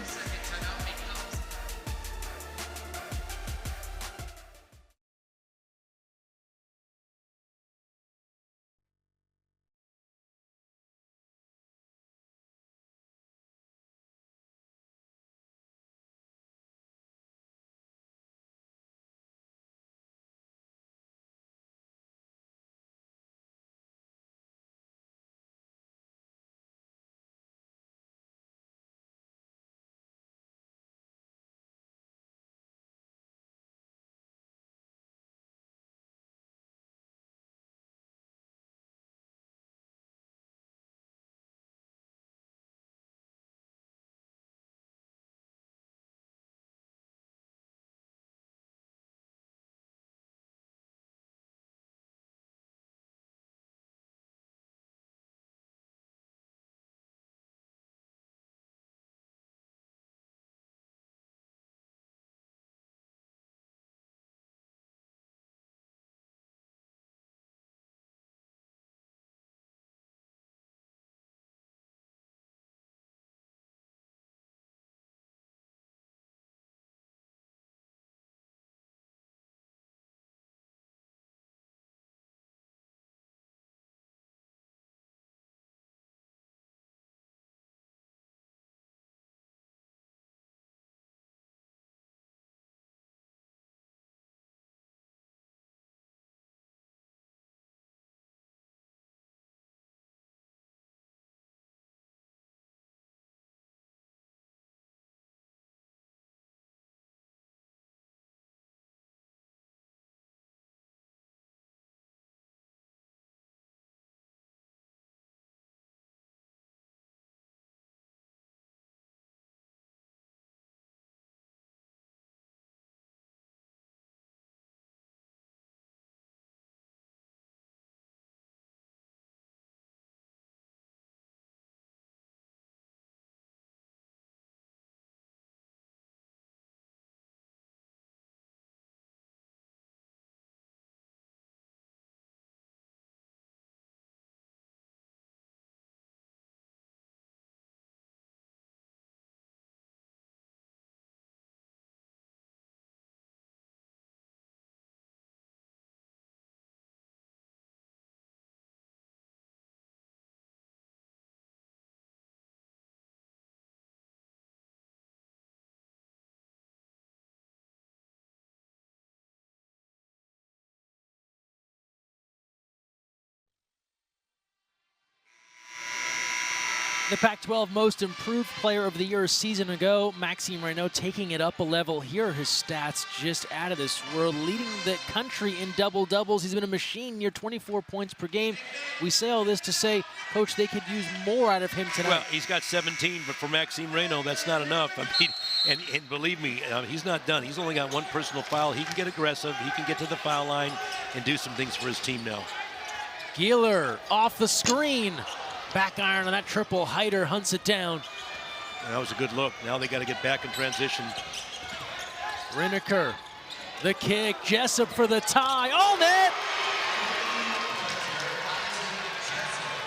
B: the Pac-12 Most Improved Player of the Year a season ago. Maxime Raynaud taking it up a level. Here are his stats just out of this world, leading the country in double-doubles. He's been a machine, near 24 points per game. We say all this to say, Coach, they could use more out of him tonight.
A: Well, he's got 17, but for Maxime Raynaud, that's not enough. I mean, and believe me, he's not done. He's only got one personal foul. He can get aggressive. He can get to the foul line and do some things for his team now.
B: Gealer off the screen. Back iron on that triple. Hyder hunts it down.
A: That was a good look. Now they got to get back in transition.
B: Raynaud, the kick. Jessup for the tie. All net!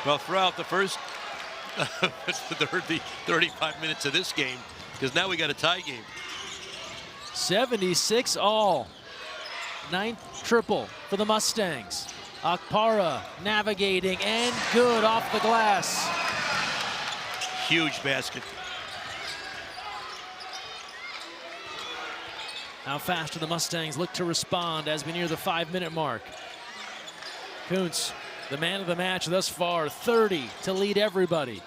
A: Well, throughout the first 35 minutes of this game, because now we got a tie game.
B: 76 all. Ninth triple for the Mustangs. Akpara navigating and good off the glass.
A: Huge basket.
B: How fast do the Mustangs look to respond as we near the 5-minute mark? Koonce, the man of the match thus far, 30 to lead everybody.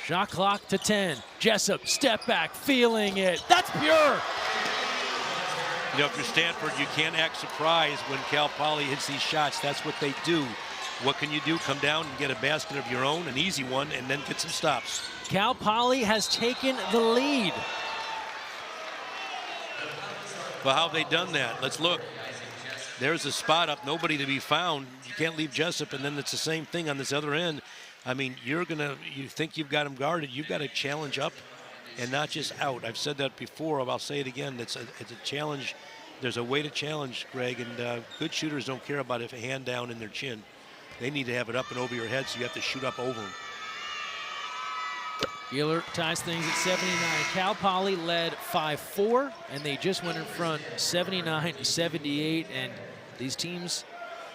B: Shot clock to 10. Jessup, step back, feeling it. That's pure.
A: You know, if you're Stanford, you can't act surprised when Cal Poly hits these shots. That's what they do. What can you do? Come down and get a basket of your own, an easy one, and then get some stops.
B: Cal Poly has taken the lead.
A: Well, how have they done that? Let's look. There's a spot up, nobody to be found. You can't leave Jessup, and then it's the same thing on this other end. I mean, you think you've got him guarded. You've got to challenge up and not just out. I've said that before. I'll say it again. It's a challenge. There's a way to challenge, Greg, and good shooters don't care about if a hand down in their chin. They need to have it up and over your head, so you have to shoot up over them.
B: Gealer ties things at 79. Cal Poly led 5-4, and they just went in front 79-78. And these teams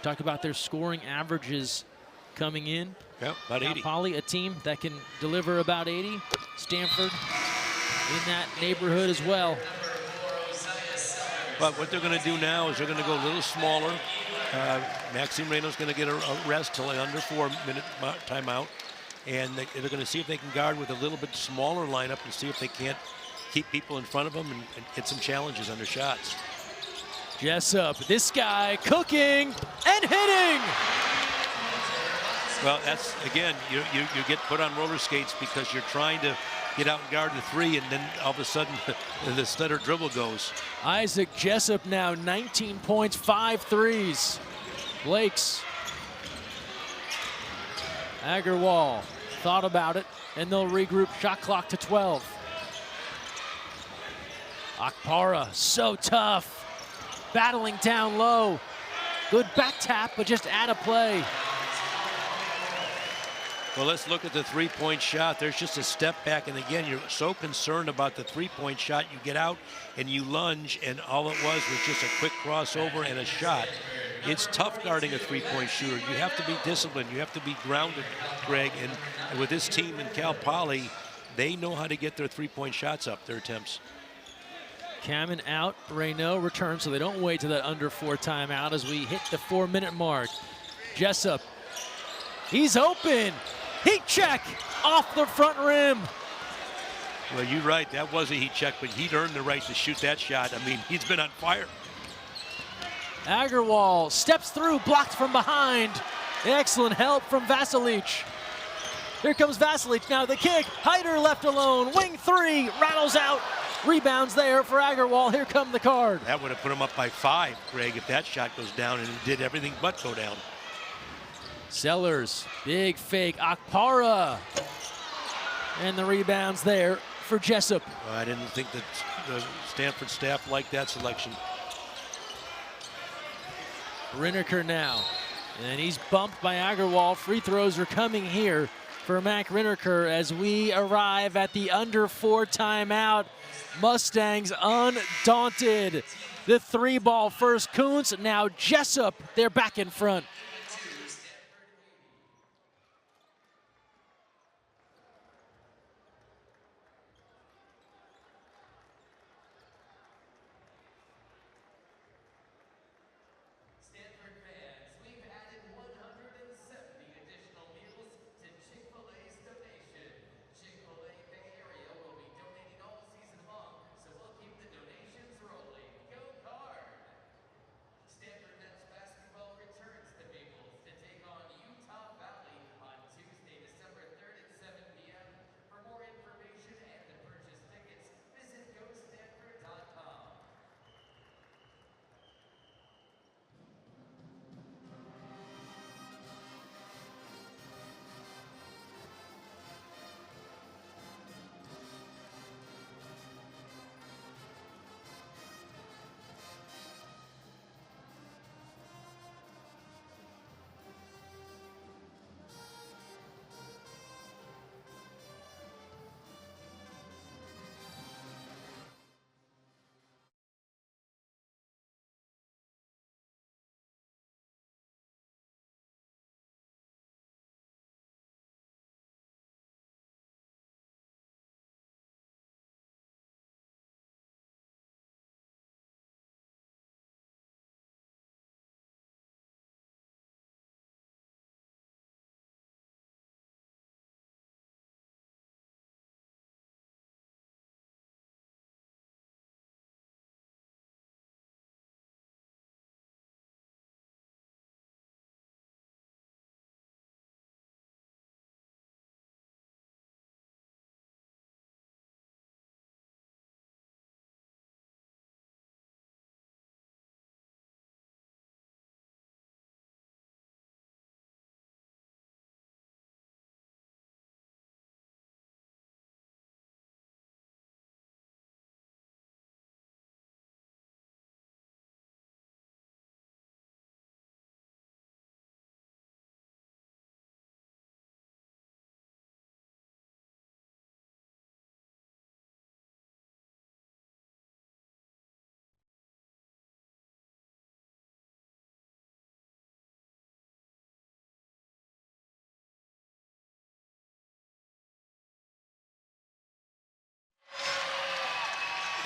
B: talk about their scoring averages coming in.
A: Yeah, about 80.
B: Cal Poly, a team that can deliver about 80. Stanford in that neighborhood as well.
A: But what they're going to do now is they're going to go a little smaller. Maxime Raynaud's going to get a rest till an under 4-minute timeout. And they're going to see if they can guard with a little bit smaller lineup and see if they can't keep people in front of them and get some challenges on their shots.
B: Jessup, this guy cooking and hitting.
A: Well, that's, again, you get put on roller skates because you're trying to get out and guard the three, and then all of a sudden the stutter dribble goes.
B: Isaac Jessup now 19 points, 5 threes. Blakes. Agarwal thought about it, and they'll regroup. Shot clock to 12. Akpara, so tough. Battling down low. Good back tap, but just out of play.
A: Well, let's look at the three-point shot. There's just a step back, and again, you're so concerned about the three-point shot. You get out and you lunge, and all it was just a quick crossover and a shot. It's tough guarding a three-point shooter. You have to be disciplined. You have to be grounded, Greg. And with this team in Cal Poly, they know how to get their three-point shots up, their attempts.
B: Kamen out, Raynaud returns, so they don't wait to that under 4 timeout as we hit the 4-minute mark. Jessup, he's open. Heat check off the front rim.
A: Well, you're right. That was a heat check, but he'd earned the right to shoot that shot. I mean, he's been on fire.
B: Agarwal steps through, blocked from behind. Excellent help from Vasilic. Here comes Vasilic now, the kick. Hyder left alone, wing 3, rattles out. Rebounds there for Agarwal. Here come the Card.
A: That would have put him up by 5, Greg, if that shot goes down, and it did everything but go down.
B: Sellers, big fake, Akpara. And the rebounds there for Jessup.
A: Well, I didn't think that the Stanford staff liked that selection.
B: Raynaud now, and he's bumped by Agarwal. Free throws are coming here for Mac Raynaud as we arrive at the under 4 timeout. Mustangs undaunted. The 3-ball first. Koonce, now Jessup, they're back in front.
C: Stanford fans, we've added 170 additional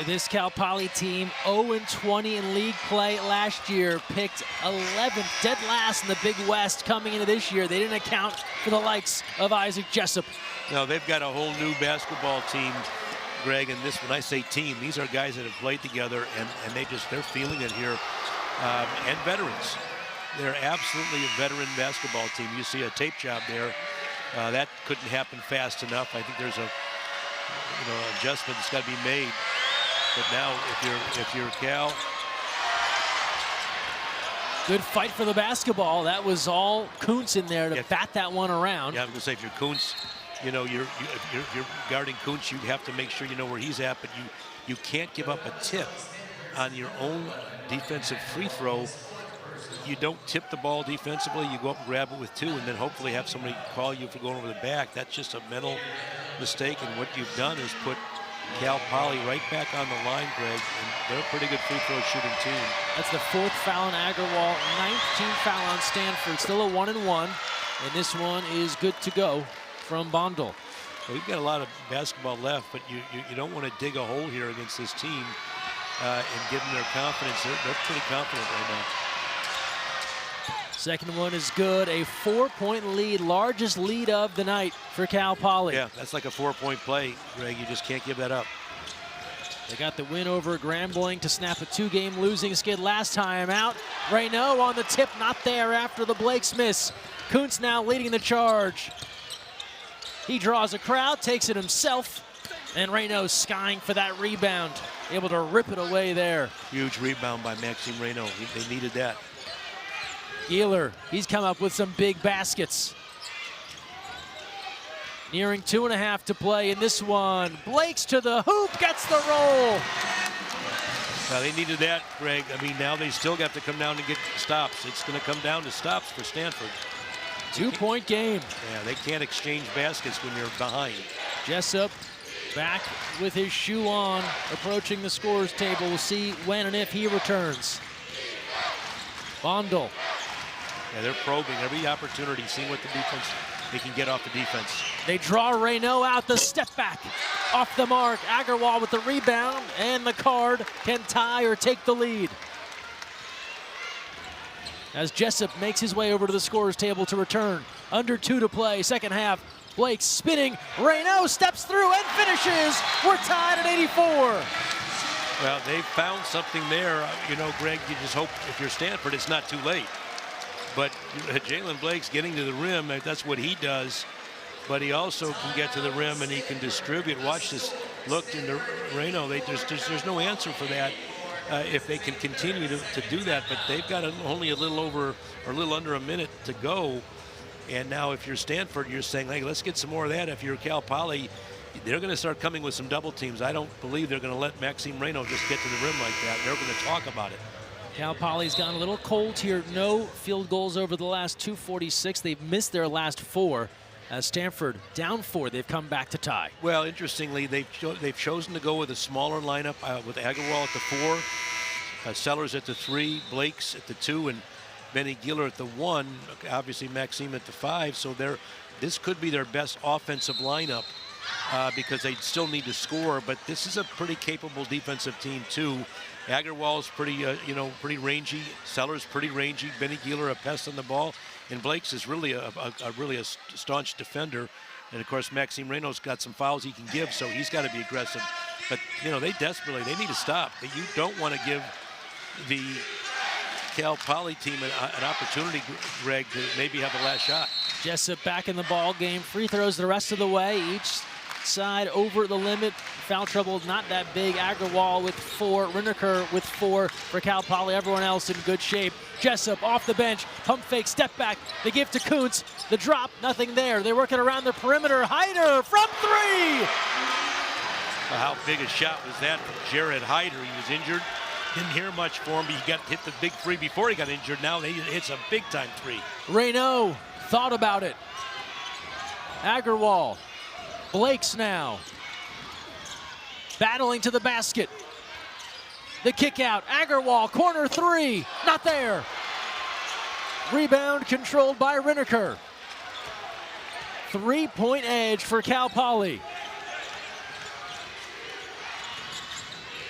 B: This Cal Poly team, 0-20 in league play last year, picked 11th, dead last in the Big West coming into this year. They didn't account for the likes of Isaac Jessup.
A: No, they've got a whole new basketball team, Greg, and this, when I say team, these are guys that have played together, and they're feeling it here, and veterans. They're absolutely a veteran basketball team. You see a tape job there. That couldn't happen fast enough. I think there's a adjustment that's got to be made. But now, if you're Cal,
B: good fight for the basketball. That was all Koonce in there to bat that one around.
A: Yeah, I was gonna say, if you're Koonce, you're guarding Koonce, you have to make sure you know where he's at, but you can't give up a tip on your own defensive free throw. You don't tip the ball defensively. You go up and grab it with two, and then hopefully have somebody call you for going over the back. That's just a mental mistake, and what you've done is put Cal Poly right back on the line, Greg, and they're a pretty good free throw shooting team.
B: That's the 4th foul on Agarwal, 19th foul on Stanford. Still a 1-and-1, and this one is good to go from Bondel.
A: Well, we've got a lot of basketball left, but you don't want to dig a hole here against this team and give them their confidence. They're pretty confident right now.
B: Second one is good. A 4-point lead, largest lead of the night for Cal Poly.
A: Yeah, that's like a 4-point play, Greg. You just can't give that up.
B: They got the win over Grambling to snap a 2-game losing skid last time out. Raynaud on the tip, not there after the Blakes miss. Koonce now leading the charge. He draws a crowd, takes it himself, and Raynaud skying for that rebound. Able to rip it away there.
A: Huge rebound by Maxime Raynaud. They needed that.
B: Gealer, he's come up with some big baskets. Nearing 2.5 to play in this one. Blakes to the hoop, gets the roll.
A: Well, they needed that, Greg. I mean, now they still got to come down and get stops. It's going to come down to stops for Stanford.
B: 2-point game.
A: Yeah, they can't exchange baskets when you're behind.
B: Jessup back with his shoe on, approaching the scorer's table. We'll see when and if he returns. Bondel.
A: Yeah, they're probing every opportunity, seeing what the defense they can get off the defense.
B: They draw Raynaud out, the step back off the mark. Agarwal with the rebound, and the Card can tie or take the lead. As Jessup makes his way over to the scorer's table to return. Under 2 to play, second half. Blakes spinning, Raynaud steps through and finishes. We're tied at 84.
A: Well, they found something there. Greg, you just hope if you're Stanford, it's not too late. But Jaylen Blakes getting to the rim, that's what he does. But he also can get to the rim and he can distribute. Watch this look into Raynaud. There's no answer for that if they can continue to do that. But they've got only a little over or a little under a minute to go. And now if you're Stanford, you're saying, hey, let's get some more of that. If you're Cal Poly, they're going to start coming with some double teams. I don't believe they're going to let Maxime Raynaud just get to the rim like that. They're going to talk about it.
B: Cal Poly's gone a little cold here. No field goals over the last 2:46. They've missed their last 4. As Stanford down 4, they've come back to tie.
A: Well, interestingly, they've chosen to go with a smaller lineup with Agarwal at the 4, Sellers at the 3, Blakes at the 2, and Benny Gealer at the 1. Obviously, Maxime at the 5. So this could be their best offensive lineup because they still need to score. But this is a pretty capable defensive team too. Agarwal's pretty rangy. Sellers pretty rangy. Benny Gealer a pest on the ball, and Blakes is really a staunch defender. And of course, Maxime Raynaud's got some fouls he can give, so he's got to be aggressive. But they need to stop. You don't want to give the Cal Poly team an opportunity, Greg, to maybe have the last shot.
B: Jessup back in the ball game. Free throws the rest of the way. Each side over the limit. Foul trouble not that big. Agarwal with 4. Riniker with 4 for Cal Poly. Everyone else in good shape. Jessup off the bench. Pump fake, step back. The give to Koonce. The drop, nothing there. They're working around the perimeter. Hyder from 3.
A: How big a shot was that from Jared Hyder? He was injured. Didn't hear much for him, but he hit the big 3 before he got injured. Now he hits a big-time 3.
B: Raynaud thought about it. Agarwal. Blakes now. Battling to the basket. The kick out. Agarwal, corner 3. Not there. Rebound controlled by Riniker. 3-point edge for Cal Poly.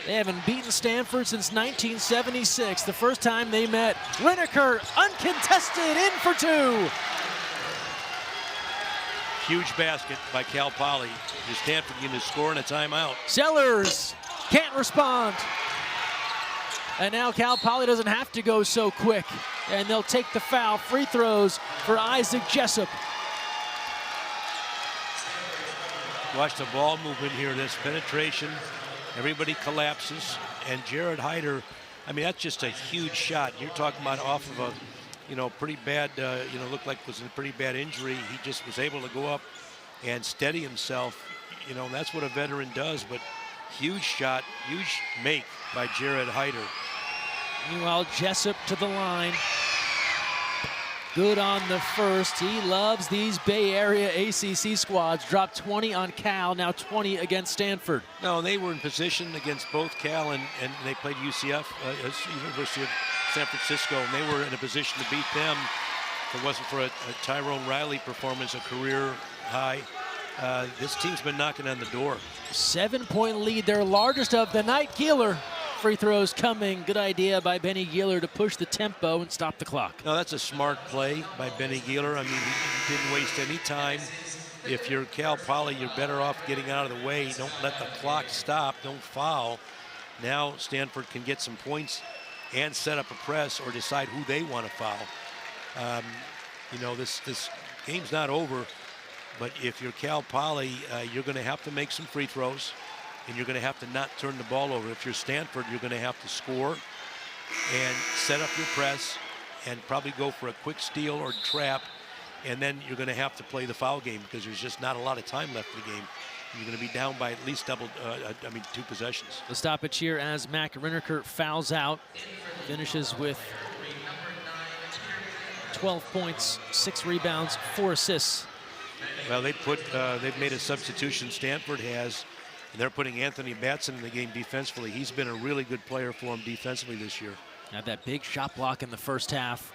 B: They haven't beaten Stanford since 1976, the first time they met. Raynaud, uncontested, in for two.
A: Huge basket by Cal Poly. The Stanford unit score in a timeout.
B: Sellers can't respond. And now Cal Poly doesn't have to go so quick. And they'll take the foul. Free throws for Isaac Jessup.
A: Watch the ball movement here, this penetration. Everybody collapses. And Jared Hyder, I mean, that's just a huge shot. You're talking about off of a, pretty bad, looked like was a pretty bad injury. He just was able to go up and steady himself. That's what a veteran does, but huge shot, huge make by Jared Hyder.
B: Meanwhile, Jessup to the line. Good on the first. He loves these Bay Area ACC squads. Dropped 20 on Cal, now 20 against Stanford.
A: No, and they were in position against both Cal and they played UCF, University of San Francisco, and they were in a position to beat them. If it wasn't for a Tyrone Riley performance, a career high, this team's been knocking on the door.
B: 7-point lead, their largest of the night. Gealer, free throws coming. Good idea by Benny Gealer to push the tempo and stop the clock.
A: No, that's a smart play by Benny Gealer. I mean, he didn't waste any time. If you're Cal Poly, you're better off getting out of the way. Don't let the clock stop. Don't foul. Now Stanford can get some points and set up a press or decide who they want to foul. This game's not over, but if you're Cal Poly, you're going to have to make some free throws, and you're going to have to not turn the ball over. If you're Stanford, you're going to have to score and set up your press and probably go for a quick steal or trap, and then you're going to have to play the foul game because there's just not a lot of time left in the game. You're going to be down by at least two possessions.
B: The stoppage here as Raynaud fouls out, finishes with 12 points, 6 rebounds, 4 assists.
A: Well, they've made a substitution, Stanford has, and they're putting Anthony Batson in the game defensively. He's been a really good player for them defensively this year.
B: Had that big shot block in the first half.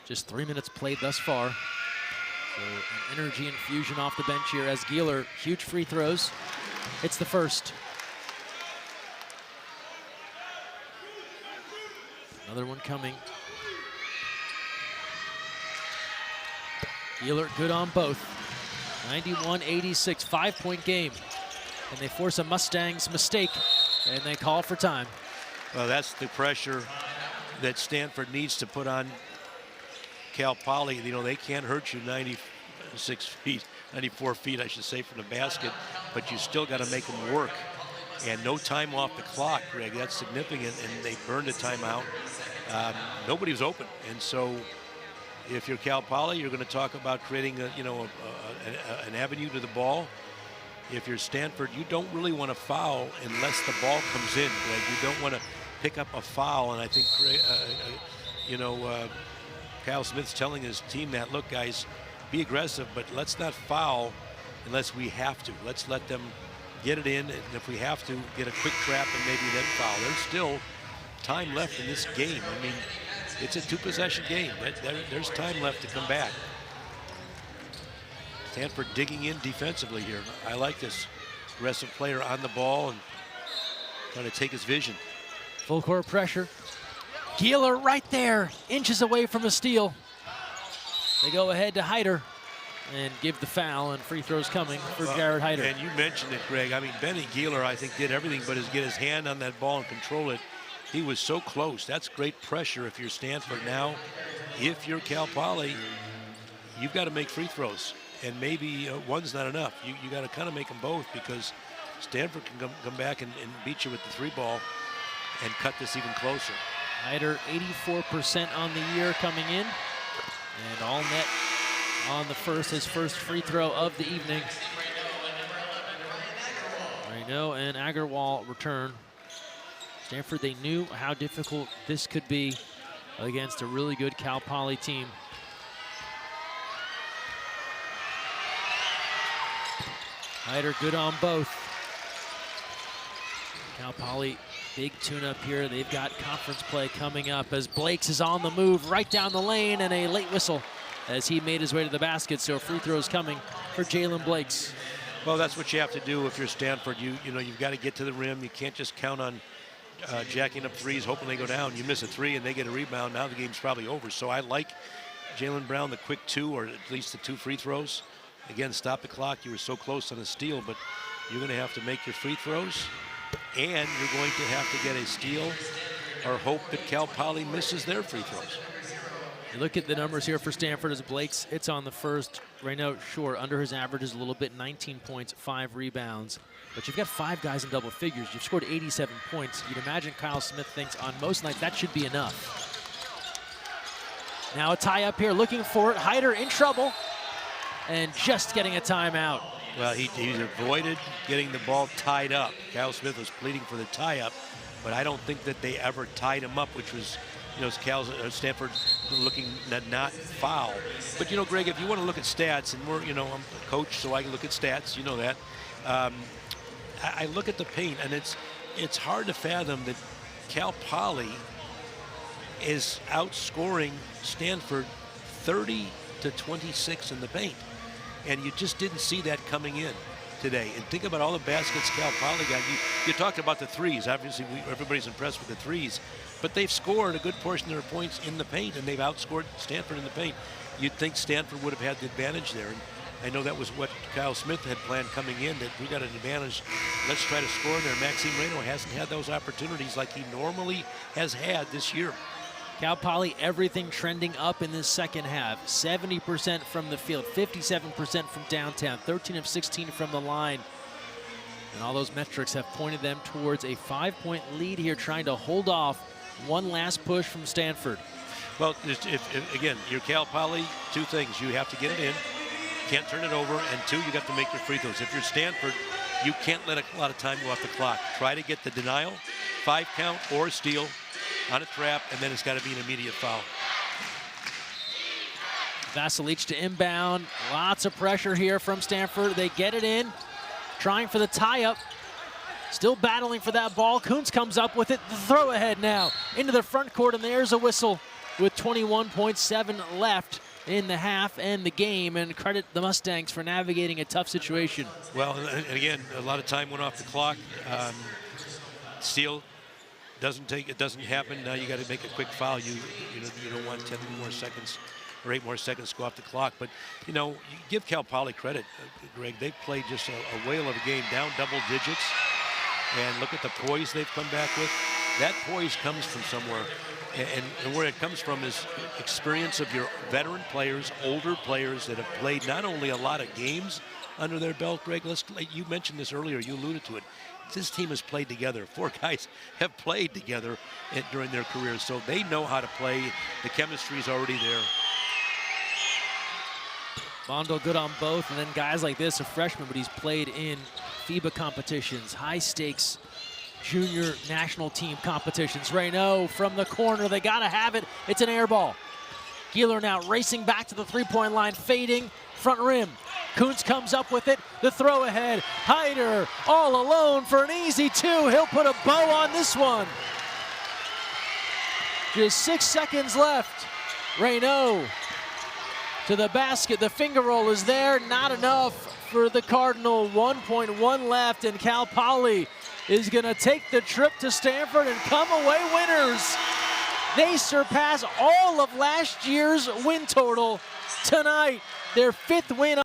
B: Just 3 minutes played thus far. So an energy infusion off the bench here as Gealer, huge free throws. Hits the first. Another one coming. Gealer good on both. 91-86, 5-point game. And they force a Mustangs mistake, and they call for time.
A: Well, that's the pressure that Stanford needs to put on Cal Poly. They can't hurt you 94 feet, I should say, from the basket, but you still got to make them work. And no time off the clock, Greg. That's significant, and they burned a timeout. Nobody was open, and so if you're Cal Poly, you're going to talk about creating an avenue to the ball. If you're Stanford, you don't really want to foul unless the ball comes in, Greg. You don't want to pick up a foul, and I think Kyle Smith's telling his team that, look, guys, be aggressive, but let's not foul unless we have to. Let's let them get it in, and if we have to, get a quick trap and maybe then foul. There's still time left in this game. I mean, it's a 2-possession game. There's time left to come back. Stanford digging in defensively here. I like this aggressive player on the ball and trying to take his vision.
B: Full court pressure. Gealer right there, inches away from a steal. They go ahead to Hyder and give the foul, and free throws coming for Jared Hyder.
A: And you mentioned it, Greg. I mean, Benny Gealer, I think, did everything but get his hand on that ball and control it. He was so close. That's great pressure if you're Stanford now. If you're Cal Poly, you've got to make free throws. And maybe one's not enough. You got to kind of make them both, because Stanford can come back and beat you with the 3-ball and cut this even closer.
B: Hyder 84% on the year coming in. And all net on the first, his first free throw of the evening. Raynaud and Agarwal return. Stanford, they knew how difficult this could be against a really good Cal Poly team. Hyder good on both. Cal Poly, big tune-up here. They've got conference play coming up as Blakes is on the move right down the lane, and a late whistle as he made his way to the basket. So free throws coming for Jaylen Blakes.
A: Well, that's what you have to do if you're Stanford. You know, you've got to get to the rim. You can't just count on jacking up threes, hoping they go down. You miss a three and they get a rebound. Now the game's probably over. So I like Jaylen Brown, the quick two, or at least the 2 free throws. Again, stop the clock. You were so close on a steal, but you're going to have to make your free throws, and you're going to have to get a steal or hope that Cal Poly misses their free throws.
B: You look at the numbers here for Stanford as Blakes hits on the first. Raynaud, sure, under his averages a little bit, 19 points, 5 rebounds. But you've got 5 guys in double figures. You've scored 87 points. You'd imagine Kyle Smith thinks on most nights that should be enough. Now a tie up here, looking for it. Hyder in trouble and just getting a timeout.
A: Well, he avoided getting the ball tied up. Kyle Smith was pleading for the tie-up, but I don't think that they ever tied him up, which was, you know, Stanford looking not foul. But, you know, Greg, if you want to look at stats, and we're, you know, I'm a coach, so I can look at stats, you know that. I look at the paint, and it's hard to fathom that Cal Poly is outscoring Stanford 30-26 in the paint. And you just didn't see that coming in today. And think about all the baskets Cal Poly got. You talked about the threes. Obviously, everybody's impressed with the threes. But they've scored a good portion of their points in the paint, and they've outscored Stanford in the paint. You'd think Stanford would have had the advantage there. And I know that was what Kyle Smith had planned coming in, that we got an advantage. Let's try to score in there. Maxime Raynaud hasn't had those opportunities like he normally has had this year.
B: Cal Poly, everything trending up in this second half. 70% from the field, 57% from downtown, 13 of 16 from the line. And all those metrics have pointed them towards a 5-point lead here, trying to hold off one last push from Stanford.
A: Well, if again, you're Cal Poly, 2 things. You have to get it in, can't turn it over, and 2, you got to make your free throws. If you're Stanford, you can't let a lot of time go off the clock. Try to get the denial, 5 count, or steal on a trap, and then it's got to be an immediate foul.
B: Vasilic to inbound. Lots of pressure here from Stanford. They get it in, trying for the tie-up. Still battling for that ball. Koonce comes up with it. The throw ahead now into the front court, and there's a whistle with 21.7 left in the half and the game, and credit the Mustangs for navigating a tough situation.
A: Well, and again, a lot of time went off the clock. Steal doesn't happen. Now you got to make a quick foul. You don't want 10 more seconds or 8 more seconds to go off the clock. But you know, you give Cal Poly credit, Greg. They've played just a whale of a game, down double digits, and look at the poise they've come back with. That poise comes from somewhere, and where it comes from is experience of your veteran players, older players that have played not only a lot of games under their belt. Greg, you mentioned this earlier. You alluded to it. This team has played together. 4 guys have played together during their careers, so they know how to play. The chemistry is already there.
B: Bondo good on both, and then guys like this, a freshman, but he's played in FIBA competitions, high-stakes junior national team competitions. Raynaud from the corner, they gotta have it. It's an air ball. Gealer now racing back to the three-point line, fading, front rim. Koonce comes up with it, the throw ahead. Hyder all alone for an easy 2. He'll put a bow on this one. Just 6 seconds left. Raynaud to the basket. The finger roll is there, not enough for the Cardinal. 1.1 left, and Cal Poly is gonna take the trip to Stanford and come away winners. They surpass all of last year's win total tonight. Their 5th win.